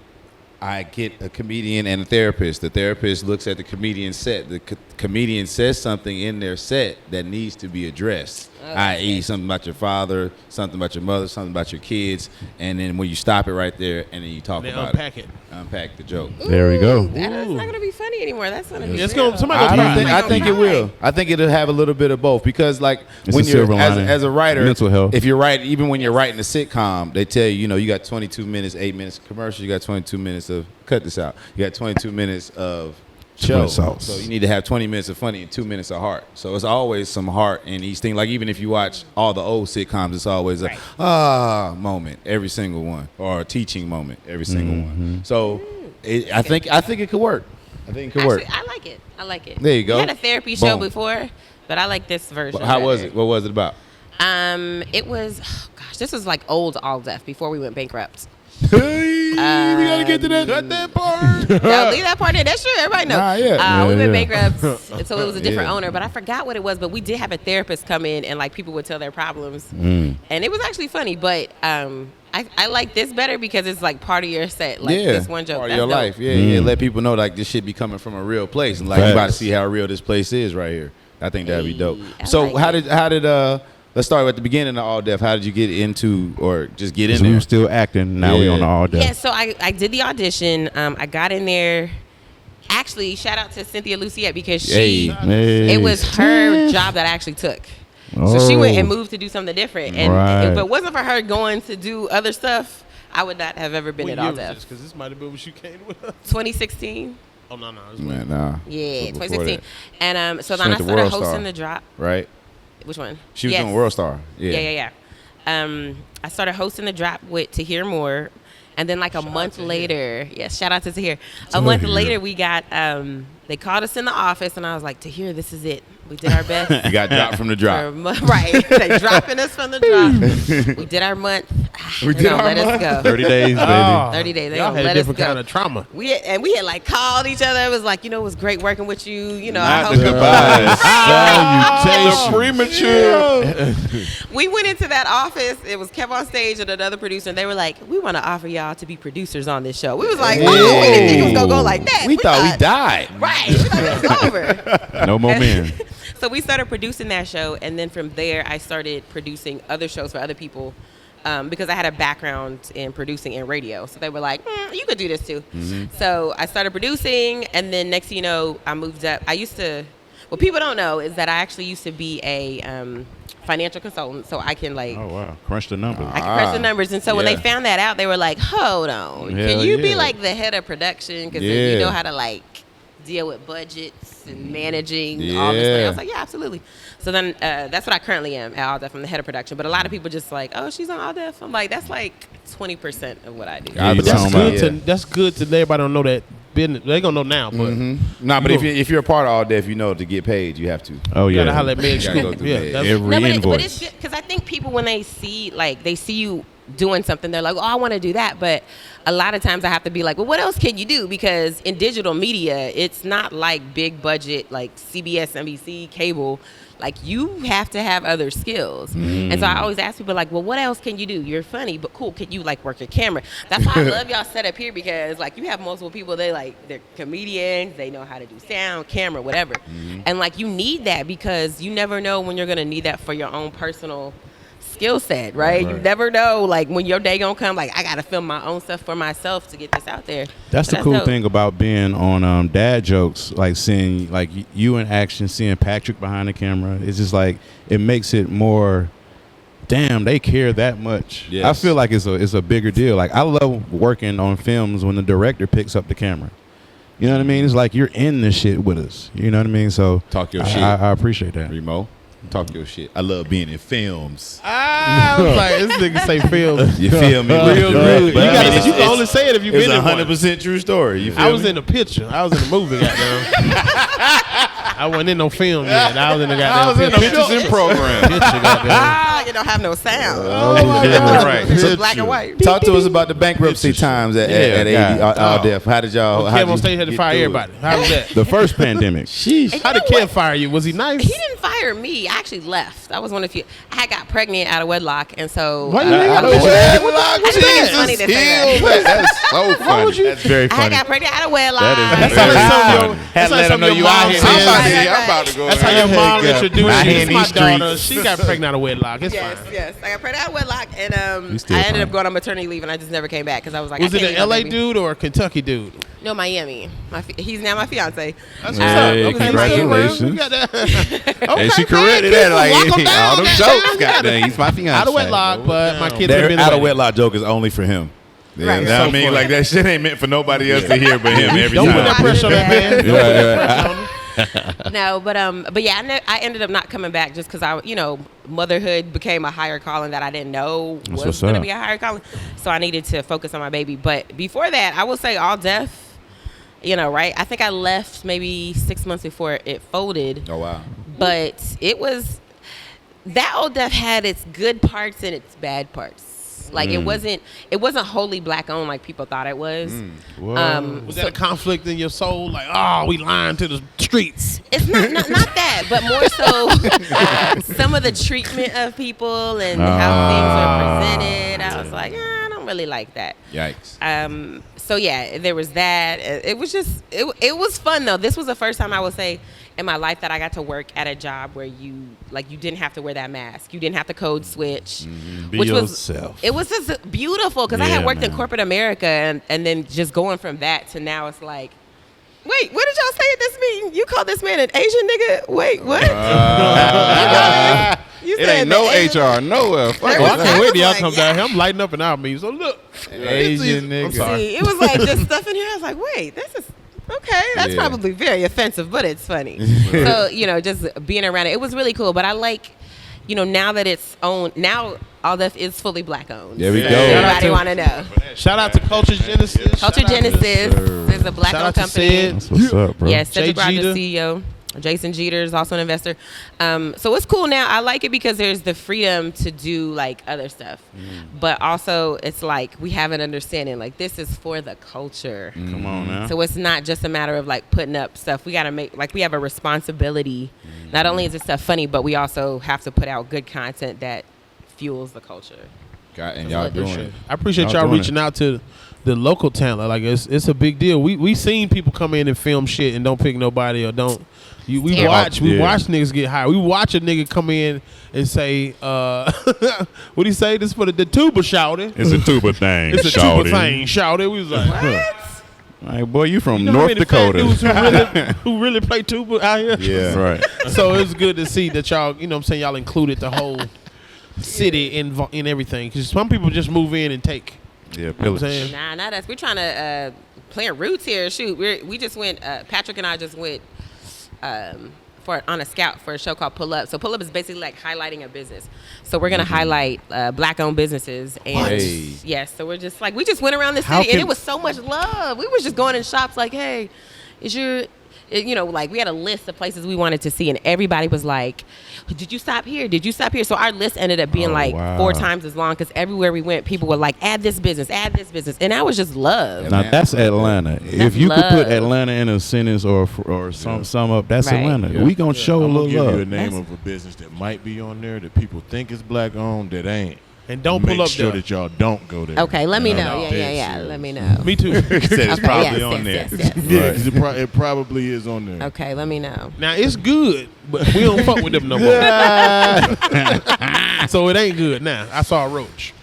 I get a comedian and a therapist. The therapist looks at the comedian's set. The comedian says something in their set that needs to be addressed, i.e. something about your father, something about your mother, something about your kids, and then when you stop it right there and then you talk about unpack it. Unpack the joke. There we go. That's not going to be funny anymore. That's going to be It's real. gonna somebody gonna try. I think it will. I think it'll have a little bit of both because, like, It's when a you're silver lining. as a writer, Mental health. if you're writing, even when you're writing a sitcom, they tell you, you got 22 minutes, 8 minutes of commercial, you got 22 minutes of cut this out, you got 22 minutes of show. Sauce. So you need to have 20 minutes of funny and 2 minutes of heart. So it's always some heart in each thing. Like even if you watch all the old sitcoms, it's always a moment every single one, or a teaching moment every single one. So I think it could work. I think it could work. Actually, I like it. There you go. We had a therapy show Boom. before, but I like this version. How was better. it? What was it about? It was, this was like old All Deaf before we went bankrupt. Hey, we gotta get to that. Cut that part. No, leave that part in. That's true. Everybody knows. Nah, yeah. We went Yeah. bankrupt, and so it was a different Yeah. owner. But I forgot what it was. But we did have a therapist come in, and like people would tell their problems, and it was actually funny. But I like this better because it's like part of your set. Like this one joke. Part of That's your dope. life. Yeah. Let people know like this shit be coming from a real place, and like you about to see how real this place is right here. I think that'd be dope. I So like how did let's start at the beginning of All Deaf. How did you get into or just get in So we there? were still acting. Now we Yeah. on the all day. Yeah, so I did the audition. I got in there. Actually, shout out to Cynthia Luciette because it was her job that I actually took. So she went and moved to do something different. And if it wasn't for her going to do other stuff, I would not have ever been at All Deaf. Because this might have been when she came with us. 2016. Oh no. Man, nah. Yeah, Before 2016. that. And so She then I went to started World hosting Star. the drop. Right? Which one? She was Yes. doing World Star. Yeah. I started hosting the drop with To Hear More. And then like a month later, shout out to Tahir. A month later, we got, they called us in the office and I was like, Tahir, this is it. We did our best. You got dropped from the drop. Right. They dropping us from the drop. We did our month. We did our let us month? go. 30 days, baby. 30 days. They Y'all gonna had a let us different go. kind of trauma. We had like called each other. It was like, it was great working with you. I Not hope the goodbyes. Premature. we went into that office. It was Kev on stage and another producer, and they were like, "We want to offer y'all to be producers on this show." We was like, "Oh, we didn't think it was gonna go like that." We thought we died. Right. We thought it was over. No more men. So we started producing that show, and then from there, I started producing other shows for other people because I had a background in producing and radio. So they were like, "You could do this too." So I started producing, and then next thing you know, I moved up. What people don't know is that I actually used to be a financial consultant, so I can Oh, wow. Crunch the numbers. I can press the numbers. And so when they yeah. found that out, they were like, hold on. Can Hell you be yeah. like the head of production? Because Yeah. you know how to like deal with budgets and managing all this thing. I was like, yeah, absolutely. So then that's what I currently am at All Def. I'm the head of production. But a lot of people just like, oh, she's on All Def. I'm like, that's like 20% of what I do. Yeah, But That's that's good good to let everybody know that business. They gonna know now, but But if you're a part of All Deaf, you know to get paid, you have to. Oh you yeah. gotta holler at Meg You gotta go Scoop. through Yeah, Meg. that's Every No, but invoice. it's good because I think people when they see you doing something, they're like, oh, I want to do that. But a lot of times I have to be like, well, what else can you do? Because in digital media, it's not like big budget like CBS, NBC, cable. Like you have to have other skills. And so I always ask people like, well, what else can you do? You're funny, but cool. Can you like work your camera? That's why I love y'all set up here because like you have multiple people. They're comedians. They know how to do sound, camera, whatever. And like you need that because you never know when you're going to need that for your own personal skill set, right? You never know like when your day gonna come, like I gotta film my own stuff for myself to get this out there. That's So the cool dope. thing about being on Dad Jokes, like seeing like you in action, seeing Patrick behind the camera. It's just like it makes it more. Damn, they care that much. Yes. I feel like it's a bigger deal. Like I love working on films when the director picks up the camera. You know what I mean? It's like you're in this shit with us. You know what I mean? So Talk your shit. I appreciate that. Reemo, talk your shit. I love being in films. I was like, this nigga say film. You feel me? Real good. But I mean, You can only say it if you've It's been in one. 100% true story. You feel I was me? in a picture. I was in a movie, goddamn. I wasn't in no film yet. I was in the goddamn Pictures in program. picture, goddamn. You don't have no sound. Right. It's black and white. Talk to us about the bankruptcy times at Yeah. All Deaf. How did y'all? Kev on stage had to fire everybody. How was that? The first pandemic. Sheesh. How did Kev fire you? Was he nice? He didn't fire me. I actually left. I was one of the few. I got pregnant out of wedlock, and so Why you Out of nigga? wedlock, I just think it's funny to say that. That's so funny. That's very I funny. got pregnant out of wedlock. That is That's very how funny. that's let how him know your you mom out here. says- I'm about to go. That's how your mom Hey, introduced Out you. here in This is my these daughter. streets. She got pregnant out of wedlock. It's Yes, fine. yes. I got pregnant out of wedlock, and still I ended fine. up going on maternity leave, and I just never came back because I was like, Was I it can't an leave my LA baby. dude or a Kentucky dude? No, Miami. He's now my fiance. That's Hey, what's up. congratulations. You got that. Okay, And she man, corrected keep that like walk 'em down, all them goddamn. jokes. Goddamn, he's my fiance. Out of wedlock, but my kids have Their been out of away. wedlock joke is only for him. Yeah, Right. you know what I So mean? funny. Like that shit ain't meant for nobody else to hear but him every Don't put time. that pressure on that man. Don't put that pressure on him. No, but yeah, I ended up not coming back just because motherhood became a higher calling that I didn't know was what's going to up. be a higher calling. So I needed to focus on my baby. But before that, I will say All Deaf, right? I think I left maybe 6 months before it folded. Oh wow. But it was, that All Deaf had its good parts and its bad parts. Like it wasn't wholly black owned like people thought it was. Was that a conflict in your soul? Like, oh, we lying to the streets. It's not that, but more so some of the treatment of people and how things are presented. I was like, I don't really like that. Yikes. So yeah, there was that. It was just it was fun though. This was the first time I would say in my life that I got to work at a job where you didn't have to wear that mask. You didn't have to code switch. Be which yourself. it was just beautiful because I had Yeah, worked in man. corporate America and then just going from that to now it's like, wait, what did y'all say at this meeting? You call this man an Asian nigga? Wait, what? You It said ain't no the Asian- HR nowhere. Fuck There Oh, it. I was- can't wait was till y'all like, come yeah. down here. I'm lighting up in our meeting. So look. Asian nigga. I'm sorry. See, it was like just stuff in here. I was like, wait, this is okay. That's Yeah. probably very offensive, but it's funny. So, just being around it, it was really cool. But I like, now that it's owned, now All Deaf is fully black owned. There we So go. everybody want to know. Shout out to Culture Genesis. Culture Shout out to- Genesis is a black Shout owned out to company. Sid. That's what's up, bro. Yes, Jay Cedric Rogers, Jeter. CEO. Jason Jeter is also an investor. So it's cool now. I like it because there's the freedom to do like other stuff. But also it's like we have an understanding like this is for the culture. Come on now. So it's not just a matter of like putting up stuff. We got to make we have a responsibility. Not only is this stuff funny, but we also have to put out good content that fuels the culture. And y'all doing it. I appreciate Y'all y'all doing reaching out to the local talent. Like it's a big deal. We seen people come in and film shit and don't pick nobody or don't. We Yeah. watch Yeah. niggas get hired. We watch a nigga come in and say, what do you say? This for the tuba shouted. It's a tuba thing. It's a tuba thing shouted. We was like, what? Like, boy, you from You know how North many fat Dakota. dudes who really play tuba out here? Yeah. Right. So it's good to see that y'all, you know what I'm saying, y'all included the whole city in everything. Because some people just move in and take. Yeah, You know what I'm pillage. saying? Nah, not us. We're trying to plant roots here. Shoot, we just went. Patrick and I just went on a scout for a show called Pull Up. So Pull Up is basically like highlighting a business. So we're gonna highlight black-owned businesses, and yes, so we're just like we just went around the city, and it was so much love. We was just going in shops like, hey, is your like we had a list of places we wanted to see, and everybody was like, did you stop here? Did you stop here? So our list ended up being 4 times as long because everywhere we went, people were like, add this business. And that was just love. Now that's Atlanta. If you could put Atlanta in a sentence or sum up, that's Atlanta. We gonna show a little give love. you a name of a business that might be on there that people think is black owned that ain't. And don't pull up Make sure there. that y'all don't go there. Okay, let me know. Yeah. Let me know. Me too. He said it's probably on there. Yes. Yeah, 'cause it probably is on there. Okay, let me know. Now it's good, but we don't fuck with them no more. So it ain't good now. I saw a roach.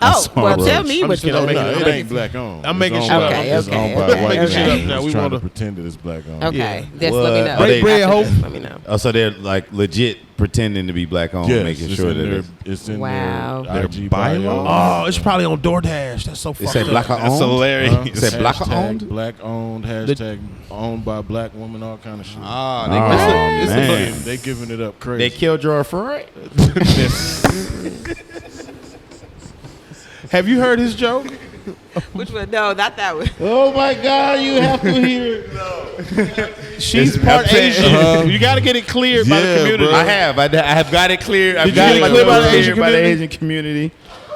Oh, well, tell me I'm what just you kidding. know. It ain't black owned. I'm making It's shit owned up. by- it's owned by Okay. white Making shit guys up now. We who's trying wanna- to pretend that it's black owned. Okay, just let me know. Are they- Bread After hope? this, let me know. Oh, so they're like legit pretending to be black owned, Yes, making it's sure in that their, it's in Wow. their IG Their bio. Oh, it's probably on DoorDash. That's so it fucked said up. black That's owned. hilarious. It said black Hashtag owned. Black owned. Hashtag owned by black women. All kind of shit. Ah, Oh, man. They giving it up crazy. they killed George Floyd. Have you heard his joke? Which one? No, not that one. Oh my God! You have to hear it. She's part Asian. You got to get it cleared by the Yeah, community. bro. I have got it clear. I've Did got you get it it clear by the Asian by the community? Asian community.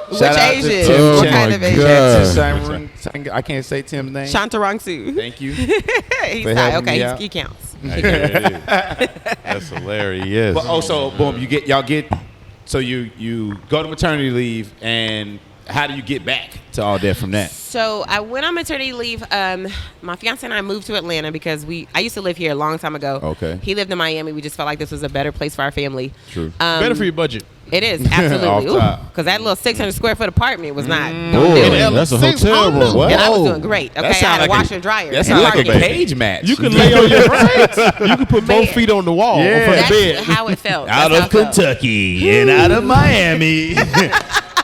Which Shout out to Asian? Tim What Chen. kind of Asian? Tim I can't say Tim's name. Shantarangsu. Thank you. He's for Thai. helping me Okay, out. he counts. That's hilarious. But also, boom, y'all get. So you go to maternity leave, and how do you get back to all that from that? So I went on maternity leave. My fiance and I moved to Atlanta because I used to live here a long time ago. Okay. He lived in Miami. We just felt like this was a better place for our family. True. Better for your budget. It is, absolutely. Off top. Because that little 600 square foot apartment was not Oh, gonna do it. that's a Six hotel hundred? room. And I was doing great. Okay, I sound had a like washer and dryer. That and sounds like a parking. cage match. You can lay on your You can put both feet on the wall Yeah. for the That's bed. how it felt. Out That's of how it felt. Kentucky and out of Miami.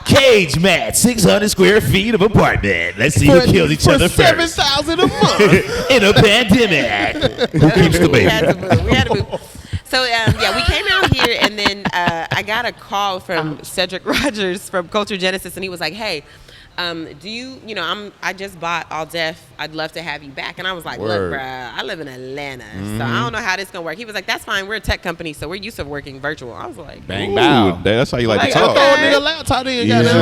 Cage match, 600 square feet of apartment. Let's see who kills each other for first. $7,000 a month. In a pandemic. Who keeps the We baby? had to move. We had to move. So we came out here, and then I got a call from Cedric Rogers from Culture Genesis, and he was like, "Hey, do you I just bought All Def. I'd love to have you back." And I was like, Word. "Look, bruh, I live in Atlanta, so I don't know how this gonna work." He was like, "That's fine. We're a tech company, so we're used to working virtual." I was like, Bang, Ooh, bow. that's how you like to Like, talk. Throw a okay. nigga laptop in. Yeah. Goddamn.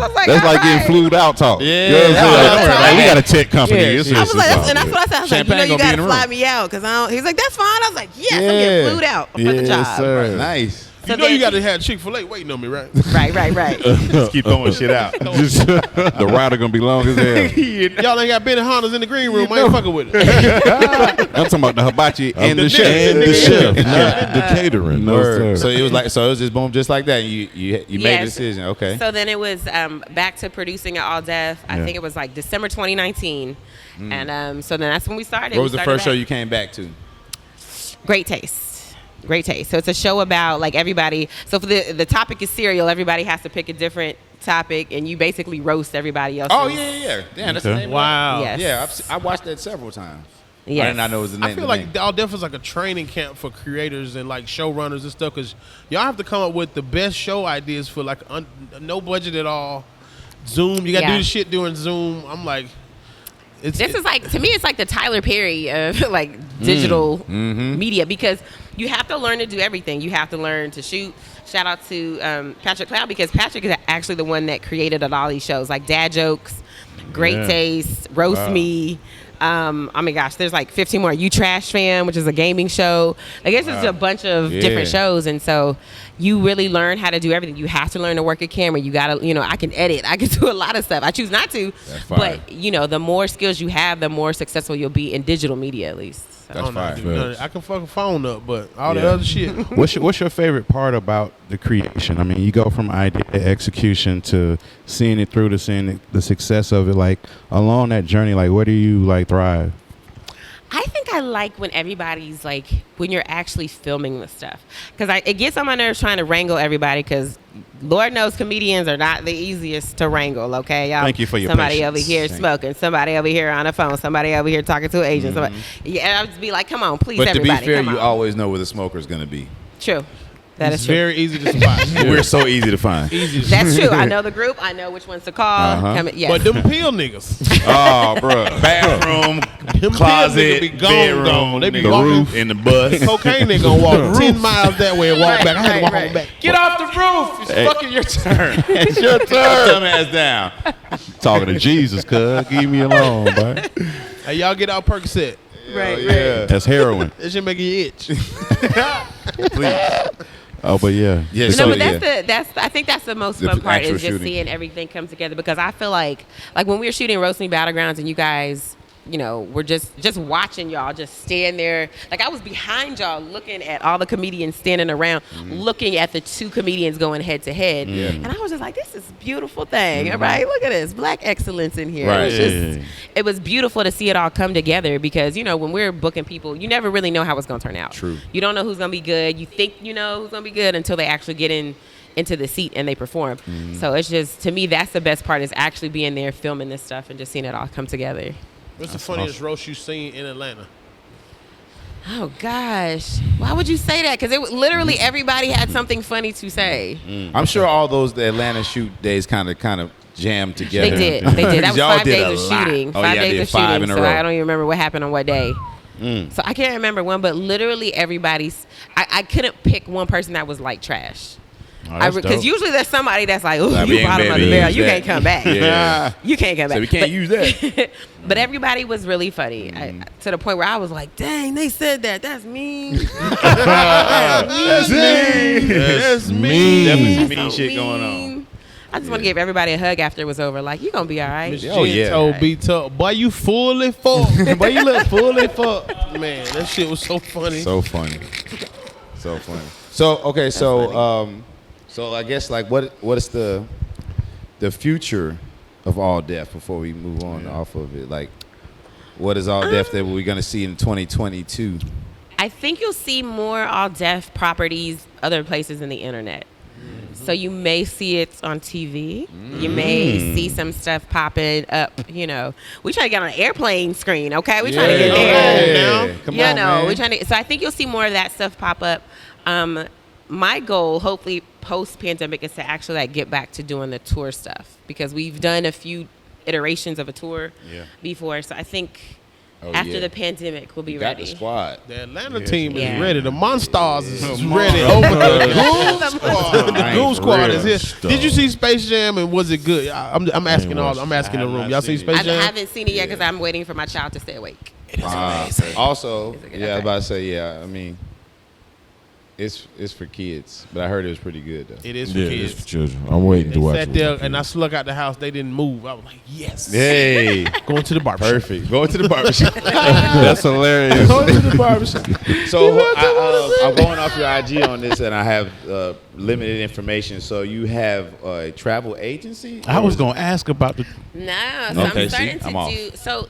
I was like, That's all like right. getting flued out talk. Yeah. You know what I'm saying? Yeah. Like, we got a tech company. Yeah, It's I was just- like, it's and that's all what I said. I was like, Champagne you gonna be in gotta the fly room. me out, because he's like, that's fine. I was like, yes, I'm Yeah. getting flued out for the Yes, job. sir. Nice. You So know you then- got to have Chick-fil-A waiting on me, right? Right. Just keep throwing shit out. Just- the rider gonna be long as hell. Y'all ain't got Benny Hondas in the green room. I ain't fucking with it. I'm talking about the hibachi and the chef. And the chef, not the catering. No, Word. sir. So it was just boom, just like that. You made a Yes. decision. Okay. So then it was back to producing at All Def. I Yeah. think it was like December 2019. And so then that's when we started. What was We the started first show back. you came back to? Great Taste. So it's a show about like everybody. So for the topic is cereal. Everybody has to pick a different topic, and you basically roast everybody else. Oh yeah. Damn, that's the Okay. name. Wow. Yes. Yeah, I watched that several times. I Yes. did not know it was the name. I feel like All Def is like a training camp for creators and like showrunners and stuff, because y'all have to come up with the best show ideas for like no budget at all. Zoom, you got to Yeah. do the shit during Zoom. I'm like, This is like, to me, it's like the Tyler Perry of like digital media, because you have to learn to do everything. You have to learn to shoot. Shout out to Patrick Cloud, because Patrick is actually the one that created all these shows like Dad Jokes, Great Yeah. Taste, Roast Me. Oh my gosh, there's like 15 more. You Trash Fam, which is a gaming show. Like it's just a bunch of different shows, and so you really learn how to do everything. You have to learn to work a camera. You gotta, I can edit. I can do a lot of stuff. I choose not to, fire. but the more skills you have, the more successful you'll be in digital media, at least. So. I don't know how to fire. do none of it. I can fuck a phone up, but all the Yeah. other shit. What's your favorite part about the creation? I mean, you go from idea to execution to seeing it through to seeing the success of it. Like along that journey, like where do you like thrive? I think I like when everybody's like, when you're actually filming the stuff. Because it gets on my nerves trying to wrangle everybody because Lord knows comedians are not the easiest to wrangle, okay, y'all? Thank you for your Somebody patience. over here smoking, somebody over here on the phone, somebody over here talking to an agent. Somebody, yeah, I'll just be like, come on, please, But everybody, to be fair, come you on. always know where the smoker's going to be. True. That It's is true. very easy to spot. We're so easy to find. Easy to That's true. I know the group. I know which ones to call. Yes. But them pill niggas, Oh, bro. Bathroom, them closet, pill niggas be gone, bedroom, gone. They be nigga, walking. roof, in the bus. Cocaine nigga gonna walk 10 miles that way and walk back. I had to walk Right. on back. Get off the roof. It's fucking your turn. It's your turn. Dumb ass down. Talking to Jesus, cuz. Leave me alone, boy. Hey, y'all get out Percocet. right. That's heroin. That shit make you itch. Please. Oh, but yeah. Yeah, No, so, but yeah. I think that's the most The fun part actual is just shooting. seeing everything come together because I feel like when we were shooting Roast Me Battlegrounds and you guys, we're just watching y'all just stand there. Like I was behind y'all looking at all the comedians standing around, looking at the two comedians going head to head, and I was just like, this is a beautiful thing, right? Look at this black excellence in here. Right. It was beautiful to see it all come together because when we're booking people, you never really know how it's gonna turn out. True. You don't know who's gonna be good. You think you know who's gonna be good until they actually get into the seat and they perform. So it's just, to me, that's the best part is actually being there filming this stuff and just seeing it all come together. What's the funniest roast you've seen in Atlanta? Oh gosh, why would you say that? Because it was literally everybody had something funny to say. I'm sure all those the Atlanta shoot days kind of jammed together. They did. That was Y'all 5 did days a of lot. shooting. Oh, 5 yeah, I days did of 5 shooting. in a So row. I don't even remember what happened on what day. So I can't remember one, but literally everybody's. I couldn't pick one person that was like trash. Because usually there's somebody that's like, oh, Like, you we ain't bottom of baby, the barrel. use You that. can't come back. Yeah. You can't come back. So we can't use that. But everybody was really funny to the point where I was like, dang, they said that. That's mean. That's me. That's me. Definitely some mean So shit going mean. on. I just want to give everybody a hug after it was over. Like, you going to be all right. Miss Oh, yeah. Jen told B Tuck, boy, you fully fucked. Boy, you look fully fucked. Man, that shit was so funny. So funny. So funny. So okay, so I guess like what is the future of All Def before we move on off of it? Like, what is All Def that we're gonna see in 2022? I think you'll see more all deaf properties other places in the internet. So you may see it on TV. You may see some stuff popping up. We trying to get on an airplane screen. Okay, we trying to get there. Come on, man. we trying to. So I think you'll see more of that stuff pop up. My goal, hopefully, post-pandemic, is to actually get back to doing the tour stuff because we've done a few iterations of a tour before. So I think after the pandemic, we'll be Got ready. the squad. The Atlanta team is Yeah. ready. The Monstars is ready. Over the Goon Squad. The Goon Squad is here. Did you see Space Jam and was it good? I'm asking all. I'm asking the room. Y'all seen Space I Jam? haven't seen it yet because I'm waiting for my child to stay awake. Also, Is it good? I was Okay. about to say, I mean, it's for kids, but I heard it was pretty good though. It is for Yeah, kids. it's for children. I'm waiting to They watch sat it. there and I sluck out the house. They didn't move. I was like, yes. Hey, Going to the barbershop. perfect. Going to the barbershop. That's hilarious. Going to the barbershop. So I'm going off your IG on this, and I have limited information. So you have a travel agency? I was going to ask about the. No, so Okay, I'm starting see, I'm to off. do. So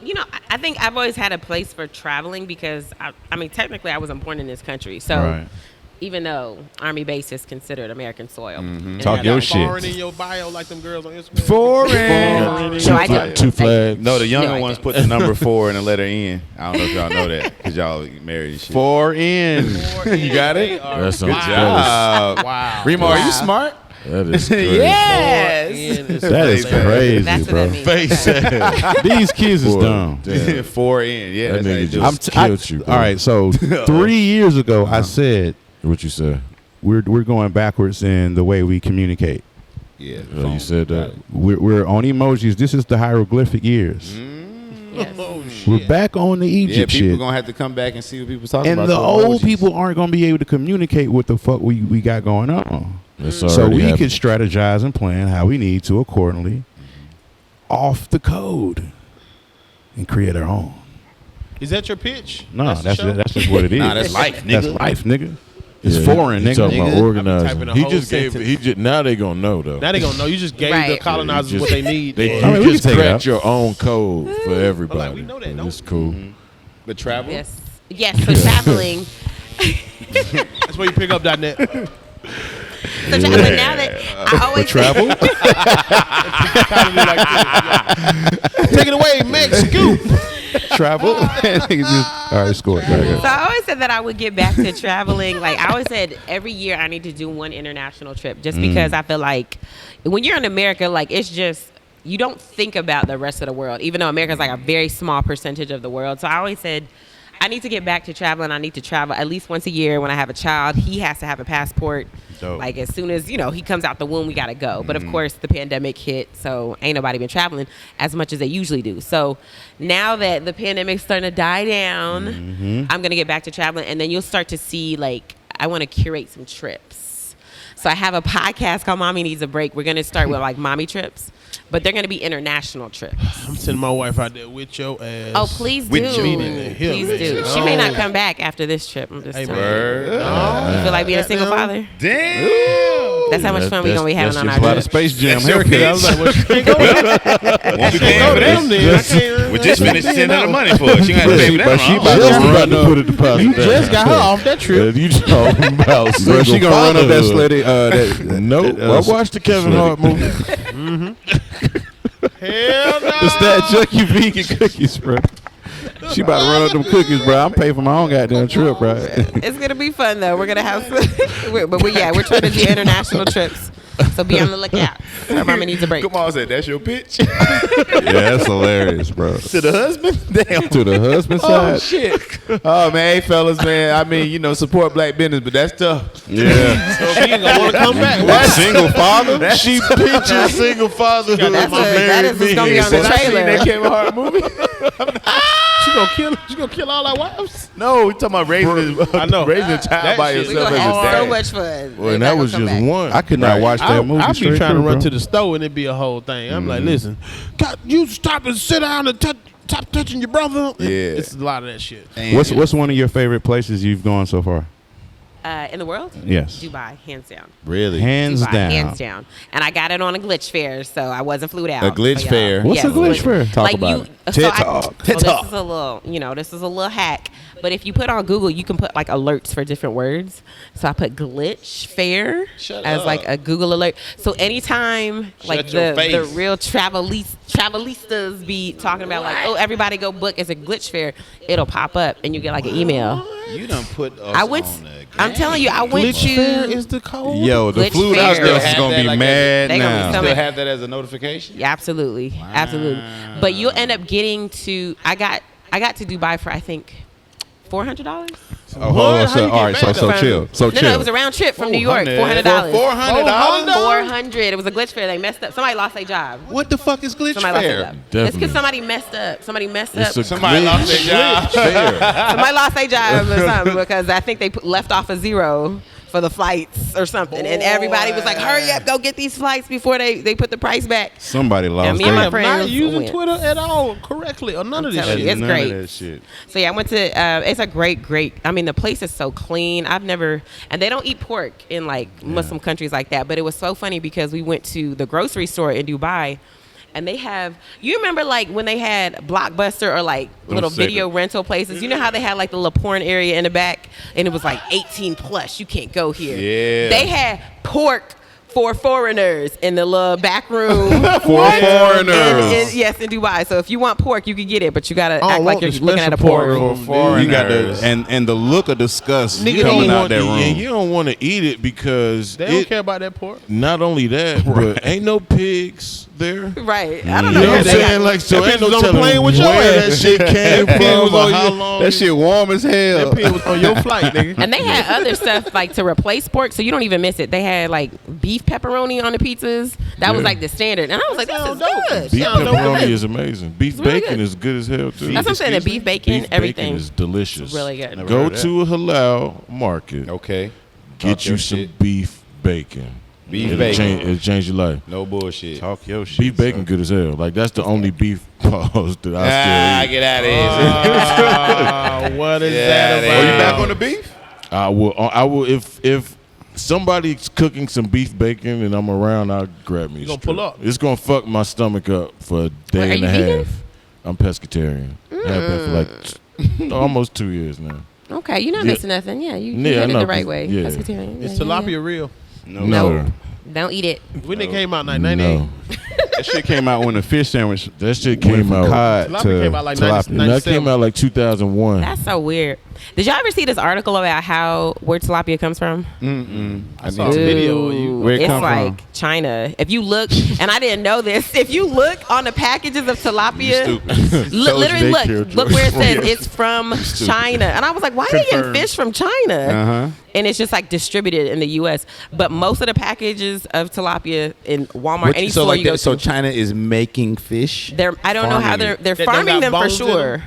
I think I've always had a place for traveling because I mean technically I wasn't born in this country, so Right. even though Army base is considered American soil, and Talk then your I- shit. Foreign in your bio like them girls on Instagram. Foreign. So I don't. Two flags. No, the younger No, I ones don't. put the number 4 and the letter N. I don't know if y'all know that because y'all married and shit. 4 in. You got it? That's Good some- job. Wow. Reemo, are you smart? That is crazy. Yes, That is crazy, that's what bro. that means. These kids is Boy, dumb. damn. 4 in. Yeah, That that's how you nigga do just- it. Killed you, bro. All right, so 3 years ago, I said What you said? we're going backwards in the way we communicate. Yeah. Oh, you said that. We're on emojis. This is the hieroglyphic years. Yes. We're back on the Yeah, Egypt people shit. gonna have to come back and see what people's talking And about. the those old emojis. people aren't going to be able to communicate what the fuck we got going on. That's So already we happened. can strategize and plan how we need to accordingly off the code and create our own. Is that your pitch? No, the that's show? just what it is. Nah, that's life, That's nigga. life, nigga. It's Yeah, foreign, he nigga. talking about Nigga. organizing. typing a He whole just gave. sentence. He just now they gonna know though. Now they gonna know. You just gave Right. the colonizers Yeah, you what they need. They, I mean, we you just can take it cracked out. your own code for everybody. we know that, don't It's cool. But travel. Yes. Yes, so traveling. That's where you pick up .net. So traveling now that I always travel. Take it away, Meg Scoop. Travel. All right, score. So I always said that I would get back to traveling. Like I always said, every year I need to do one international trip, just because I feel like when you're in America, like it's just you don't think about the rest of the world, even though America's like a very small percentage of the world. So I always said, I need to get back to traveling. I need to travel at least once a year. When I have a child, he has to have a passport. Dope. Like as soon as, he comes out the womb, we got to go. But of course, the pandemic hit, so ain't nobody been traveling as much as they usually do. So now that the pandemic's starting to die down, I'm going to get back to traveling. And then you'll start to see, like, I want to curate some trips. So I have a podcast called Mommy Needs a Break. We're going to start with, like, mommy trips. But they're going to be international trips. I'm sending my wife out there with your ass. Oh, please do. Please do. She may not come back after this trip. I'm just telling you. You feel like being a single father? Damn. That's how much fun we're going to be having on our a lot trip. of Space Jam That's your haircut. pitch. I was like, what Won't be paying for this. We just finished sending her money for it. She got to pay for that. but she about to put a deposit. You just got her off that trip. You talking about Bro, she gonna run up that sledding. Nope. I watched the Kevin Hart movie. Hell no. It's that Chucky vegan cookies, bro. She about to run up them cookies, bro. I'm paying for my own goddamn trip, bro. It's going to be fun, though. We're going to have some. We're trying to do international trips. So be on the lookout. Our mama needs a break. Kamal said, that's your pitch? Yeah, that's hilarious, bro. To the husband? Damn. To the husband side. Oh, shit. Oh, man. Hey, fellas, man. I mean, support black business, but that's tough. Yeah. So she ain't gonna want to come back. That single father. She pictures single fatherhood. That is what's going to be on the trailer. That Kevin Hart movie? She gonna kill all our wives. No, we talking about raising a child by We're yourself going to as a have so dad. much fun. Well, and that was just one. I could not watch that movie. I'll be straight trying to through, run bro. to the store and it'd be a whole thing. I'm like, listen, God, you stop and sit down and stop touching your brother. Yeah. It's a lot of that shit. What's one of your favorite places you've gone so far? In the world? Yes. Dubai, hands down. Really? Hands Dubai, down. hands down. And I got it on a glitch fair, so I wasn't flued out. A glitch So, y'all. fair? What's a glitch fair? Talk about it. TED Talk. This is a little, this is a little hack. But if you put on Google, you can put like alerts for different words. So I put glitch fair as like a Google alert. So anytime like the real travelistas be talking about like, oh, everybody go book as a glitch fair, it'll pop up and you get like an email. You done put us I'm telling you, I went Glitch to. fair is the code. Yo, the Glitch fluid fair. out there is Still gonna have be that mad They gonna be now. so Still have that as a notification? Yeah, absolutely. But you'll end up getting to. I got to Dubai for I think $400. All right, so chill. So chill. No, it was a round trip from New York. $400. $400. It was a glitch fair. They messed up. Somebody lost their job. What the fuck is glitch Somebody lost their fair? job. Definitely. It's because somebody messed up. Somebody Somebody lost their job. Somebody lost their job or something because I think they left off a zero for the flights or something. And everybody was like, hurry up, go get these flights before they put the price back. Somebody lost me and my their friend Not using went. Twitter at all correctly or none of this telling shit. you, it's None great. of that shit. So yeah, I went to. It's a great. I mean, the place is so clean. And they don't eat pork in like Muslim countries like that. But it was so funny because we went to the grocery store in Dubai, and they have. You remember like when they had Blockbuster or like little video rental places? You know how they had like the little porn area in the back, and it was like 18 plus. You can't go here. Yeah. They had pork for foreigners in the little back room. For foreigners. Yes, in Dubai. So if you want pork, you can get it, but you gotta I act don't like want you're the looking at a special pork pork room. room. You got and the look of disgust Nigga coming don't out want that room. You don't want to eat it because They don't care about that pork. not only that, but ain't no pigs there. Right. I don't know. You know where what I'm they saying? got- Like, so That ain't pig no was on the telling plane with your where ass. that shit came That pig from was or on how your- long. That shit warm as hell. That pig was on your flight, nigga. And they had other stuff like to replace pork, so you don't even miss it. They had like beef pepperoni on the pizzas. That was like the standard, and I was like, "This is good." Beef Sound pepperoni good. is amazing. Beef really bacon good. is good as hell too. That's what I'm saying. The beef bacon, everything. Bacon is delicious. Really good. Never Go heard of to a halal market. Okay. Get Talk you your some shit. beef bacon. Beef It'll bacon. It'll change your life. No bullshit. Talk your shit. Beef bacon son. good as hell. Like that's the only beef pause that I still eat. Get out of here. What is Yeah, that they- about? Are you back on the beef? I will if somebody's cooking some beef bacon and I'm around, I'll grab me. You a gonna strip. pull up? It's gonna fuck my stomach up for a day Wait, are and a you half. vegan? I'm pescatarian. I have been for like Almost 2 years now. Okay, you're not missing nothing. Yeah, you did it the right way. Yeah. Pescatarian. Is tilapia real? No. Don't eat it. When it came out, like 98? No. That shit came out when the fish sandwich. That shit went came from out. cod Tilapia to came out like tilapia. 90 That came out like 2001. That's so weird. Did y'all ever see this article about where tilapia comes from? I saw a video of you. Where it It's come like from? China. If you look, and I didn't know this, if you look on the packages of tilapia, literally look where it says it's from China. And I was like, why are they getting fish from China? And it's just like distributed in the U.S. But most of the packages of tilapia in Walmart, any store you go to. So China is making fish? I don't know how they're They farming got them for bones in sure. them?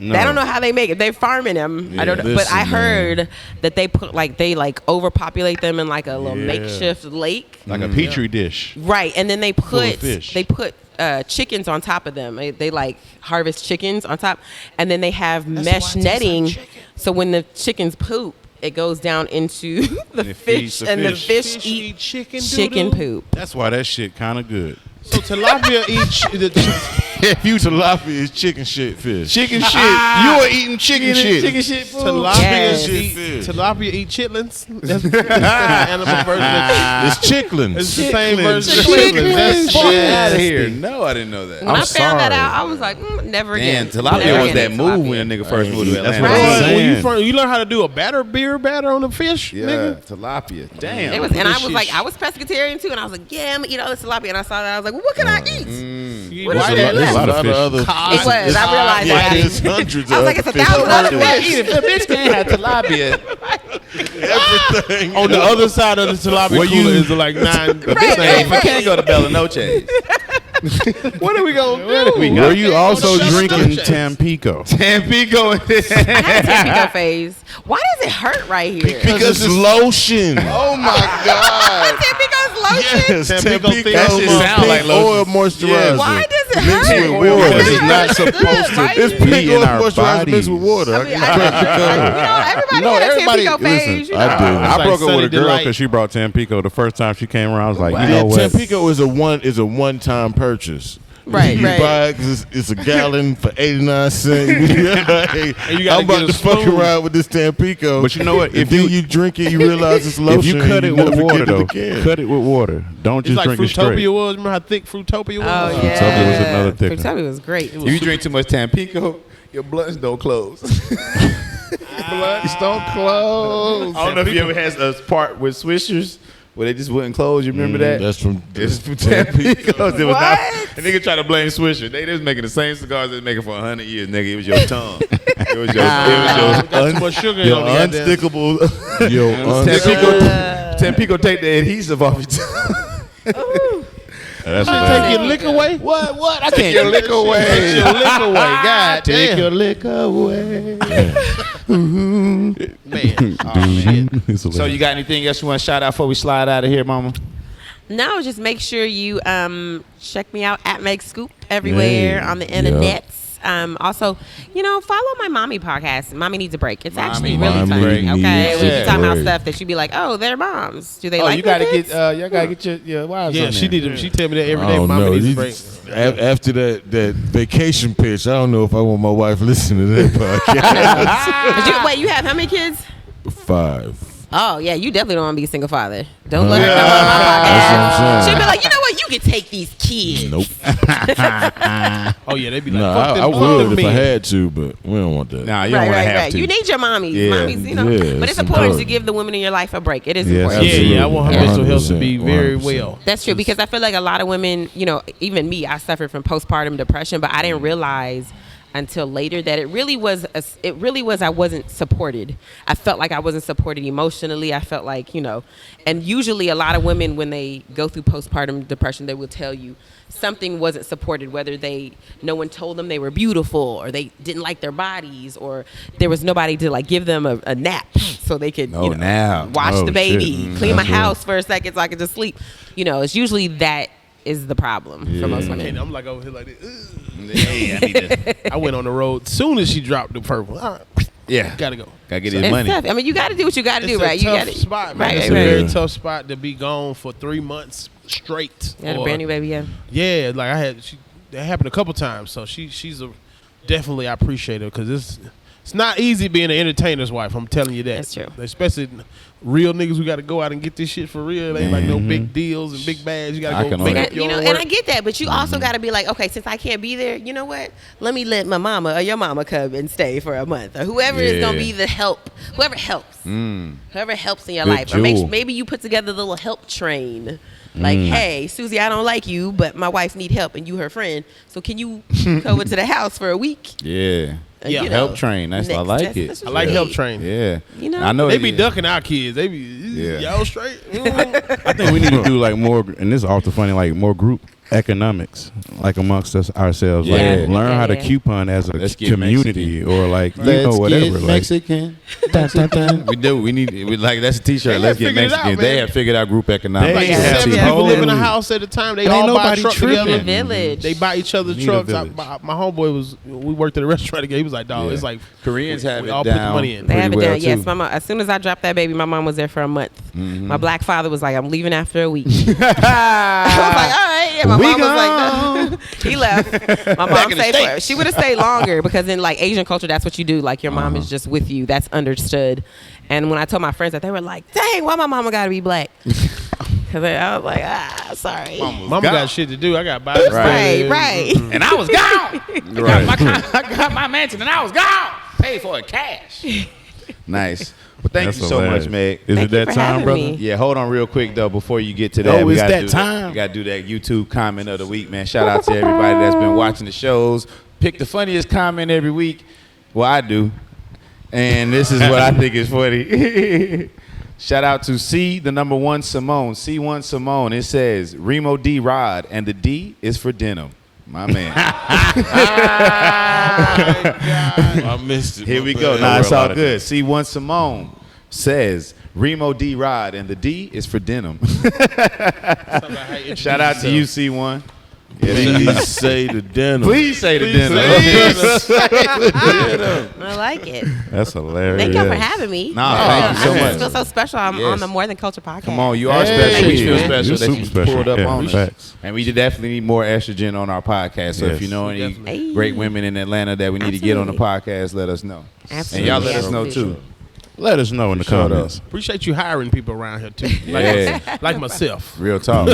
No. I don't know how they make it. They're farming them. I don't know. But listen, I heard man. that they overpopulate them in like a little makeshift lake. Like a petri dish. Right. And then they of put fish. chickens on top of them. They like harvest chickens on top, and then they have mesh netting. So when the chickens poop, it goes down into the fish, and the fish eat chicken poop. That's why that shit kind of good. So tilapia If you tilapia is chicken shit fish. Chicken shit. You are eating chicken shit. Chicken shit food. Yes. Tilapia eat chitlins. That's the animal version of It's chicklins. It's the same version of Chitlins. chitlins. That's Fuck shit. out of here. No, I didn't know that. When I found that out, I was like, never Damn, again. tilapia Never was again that move tilapia. when a nigga first moved to That's Atlanta. what I'm Right. saying. You learn how to do a beer batter on the fish, Yeah, nigga. tilapia. Damn. It was, and I was like, I was pescatarian too, and I was like, yeah, I'm gonna eat all this tilapia. And I saw that, I was like, well, what can I eat? You What eat is white it? ass. A lot of fish. other. It was. I realized Yeah, that. there's hundreds I was of like, it's other 1,000 fish. other Why fish. eat it? The bitch can't have tilapia. Everything. On the other side of the tilapia cooler is like 9. You can't go to Bella Noche. What are we gonna do? Were you also Shut drinking up. Tampico? Tampico. I had a Tampico phase. Why does it hurt right here? Because it's lotion. Oh my God. Tampico's lotion? Yes, Tampico Tampico thick That shit sound like pink oil lotion. moisturizer. Why does it Mixed hurt? with water. Because it's not supposed to It's be pink in oil our moisturizer mixed with bodies. water. I mean, everybody No, had a everybody- Tampico phase. listen, You know? I did. I like broke up Sunny with a girl Delight. because she brought Tampico. The first time she came around, I was like, Yeah, you know what? Tampico is a one-time purchase. Right, you right. buy it 'cause it's a gallon for 89 cents. Hey, you gotta I'm about get to a fuck spoon. around with this Tampico. But you know what? If If then you you drink it, you realize it's lotion. if you cut it and with never water get though, again. cut it with water. Don't It's just like drink it straight. Fruitopia was. Remember how thick Fruitopia was? Oh, yeah. Fruitopia was another thicker. Fruitopia was great. If you drink too much Tampico, your blunts don't close. Blunts don't close. I don't know if you ever had a part with Swishers where they just wouldn't close. You remember that? That's from It's from Tampico. It was not, a nigga tried to blame Swisher. They was making the same cigars they was making for 100 years, nigga. It was your tongue. It was your Got too much sugar your on the goddamn- unstickable. Yo, Tampico take the adhesive off your tongue. That's Take your liquor away? What? I can't your liquor away. Take your liquor away. God Take damn. your liquor away. Man. So you got anything else you want to shout out before we slide out of here, mama? No, just make sure you check me out at Meg Scoop everywhere on the internets. Also, follow my mommy podcast. Mommy Needs a Break. It's actually really Mommy funny. Needs Okay, we a be talking about Break. stuff that you be like, oh, they're moms. Do they like? you gotta their get kids? y'all gotta get your wives Yeah, on she there. did. She tell me that every I day. don't Mama know. needs a You break. just- After that vacation pitch, I don't know if I want my wife listening to that podcast. Wait, you have how many kids? 5. Oh yeah, you definitely don't want to be a single father. Don't let her come on my That's what I'm podcast. saying. She'll be like, you know what? You can take these kids. Nope. Oh yeah, they be like, No, fuck I them would if I men. had to, but we don't want that. Nah, you don't want to have to. You need your mommies. Yeah. Mommies, Yeah, but it's it's important to important. give the women in your life a break. It is Yes, important. Yeah, I want her mental health to be 100%, very 100%. well. That's true because I feel like a lot of women, even me, I suffered from postpartum depression, but I didn't realize until later that it really was I wasn't supported. I felt like I wasn't supported emotionally. I felt like, and usually a lot of women when they go through postpartum depression, they will tell you something wasn't supported, whether no one told them they were beautiful or they didn't like their bodies or there was nobody to like give them a nap so they could nap. watch Oh, the baby, shit. clean my That's right. house for a second so I could just sleep. It's usually that is the problem for most And women. I'm like over here like this. Ugh. Hey, I need to. I went on the road soon as she dropped the purple. All right, Yeah, gotta go. gotta get It's his money. tough. I mean, you got to do what you got to do, It's right? a You got tough to spot, man. Right, It's right, a very right. tough spot to be gone for 3 months straight. You had a Or- brand new baby, yeah. Yeah, like that happened a couple times. So she's definitely I appreciate her because It's not easy being an entertainer's wife. I'm telling you that. That's true. Especially real niggas who got to go out and get this shit for real. They ain't like no big deals and big bags. You got to go make up your own and work. I get that, but you also got to be like, okay, since I can't be there, you know what? Let me let my mama or your mama come and stay for a month, or whoever is gonna be the help. Whoever helps, whoever helps in your life, or maybe you put together the little help train. Like, hey, Susie, I don't like you, but my wife need help, and you her friend. So can you come over to the house for a week? Yeah. Yeah. Help train. I like it. I like help train. Yeah. You know, I know they be ducking our kids. They be y'all straight. I think we need to do like more, and this is off the funny, like more group economics, like amongst us ourselves. Yeah. Like learn how to coupon as a Let's get community, or like Let's whatever. get Like, Mexican. We do. We need. Like that's a T-shirt. Let's get Mexican. They have figured out group economics. Like Yeah. 7 Yeah. people live in a house at a time. They Ain't all buy a nobody truck tripping. together. Village. They buy each other's Need a trucks. village. My homeboy we worked at a restaurant together. He was like, dog, Yeah. it's like Koreans have we it all down. put the money in. They have it pretty done. well, Yes, too. my mom. As soon as I dropped that baby, my mom was there for a month. My black father was like, "I'm leaving after a week." I was like, "All right." Yeah, my mom was like, no. He left. My mom stayed for. She would have stayed longer because in like Asian culture, that's what you do. Like your mom is just with you. That's understood. And when I told my friends that, they were like, "Dang, why my mama got to be black?" Because I was like, sorry. Mama got shit to do. I got Bible study. Right. And I was gone. I got my mansion and I was gone. Paid for it cash. Nice. Well, thank That's you so hilarious. much, Meg. Is Thank it you that for time, having brother? me. Yeah, hold on real quick though. Before you get to that, Oh, we it's gotta that do time. We gotta do that YouTube comment of the week, man. Shout out to everybody that's been watching the shows. Pick the funniest comment every week. Well, I do, and this is what I think is funny. Shout out to C1 Simone. C1 Simone. It says Reemo D Rod, and the D is for denim. My man. I missed it. Here my we bad. go. Nah, it's all good. C1 Simone says Reemo D Rod, and the D is for denim. Shout out to you, C1. Yeah, Please say the denim. Please say the denim. I like it. That's hilarious. Thank y'all for having me. Nah, thank you so I much. feel so special. I'm Yes. on the More Than Culture podcast. Come on, you are Hey, special. We feel man. special You're that super you special. pulled up Yeah, on us. facts. And we definitely need more estrogen on our podcast. So if Yes. you know any Definitely. great women in Atlanta that we need to get on the podcast, let us know. Absolutely. And y'all let us know Absolutely. too. Let us know in the comments. Appreciate you hiring people around here too. Yeah. Like myself. Real talk. You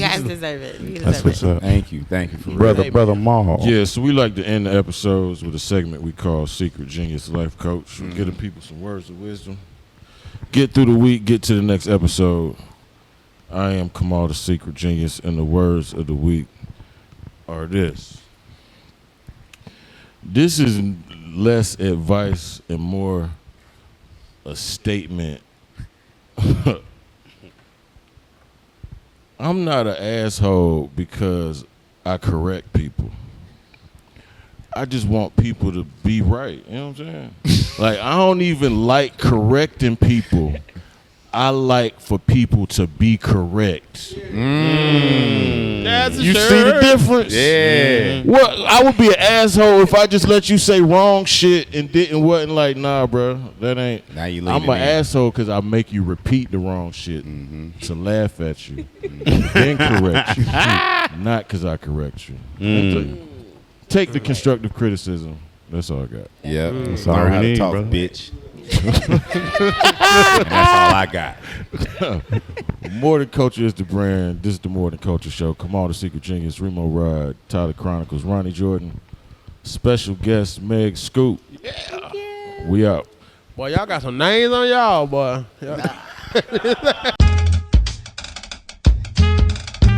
guys deserve it. You That's deserve what's it. up. Thank you for real. Brother Maul. Yeah, so we like to end the episodes with a segment we call Secret Genius Life Coach. We're giving people some words of wisdom. Get through the week, get to the next episode. I am Kamal, the Secret Genius, and the words of the week are this. This is less advice and more a statement. I'm not an asshole because I correct people. I just want people to be right. You know what I'm saying? Like, I don't even like correcting people. I like for people to be correct. That's You see the difference? Yeah. Well, I would be an asshole if I just let you say wrong shit and wasn't like, nah, bro, that ain't. Now you I'm leaning an in. asshole because I make you repeat the wrong shit to laugh at you, then correct you, not because I correct you. Take the constructive criticism. That's all I got. Yep. all Learn we how to need, talk, brother. bitch. And that's all I got. More Than Culture is the brand. This is the More Than Culture show. Kamal, the Secret Genius, Reemo Rod, Tyler Chronicles, Ronnie Jordan, special guest Meg Scoop. Yeah. We out. Boy, y'all got some names on y'all, boy.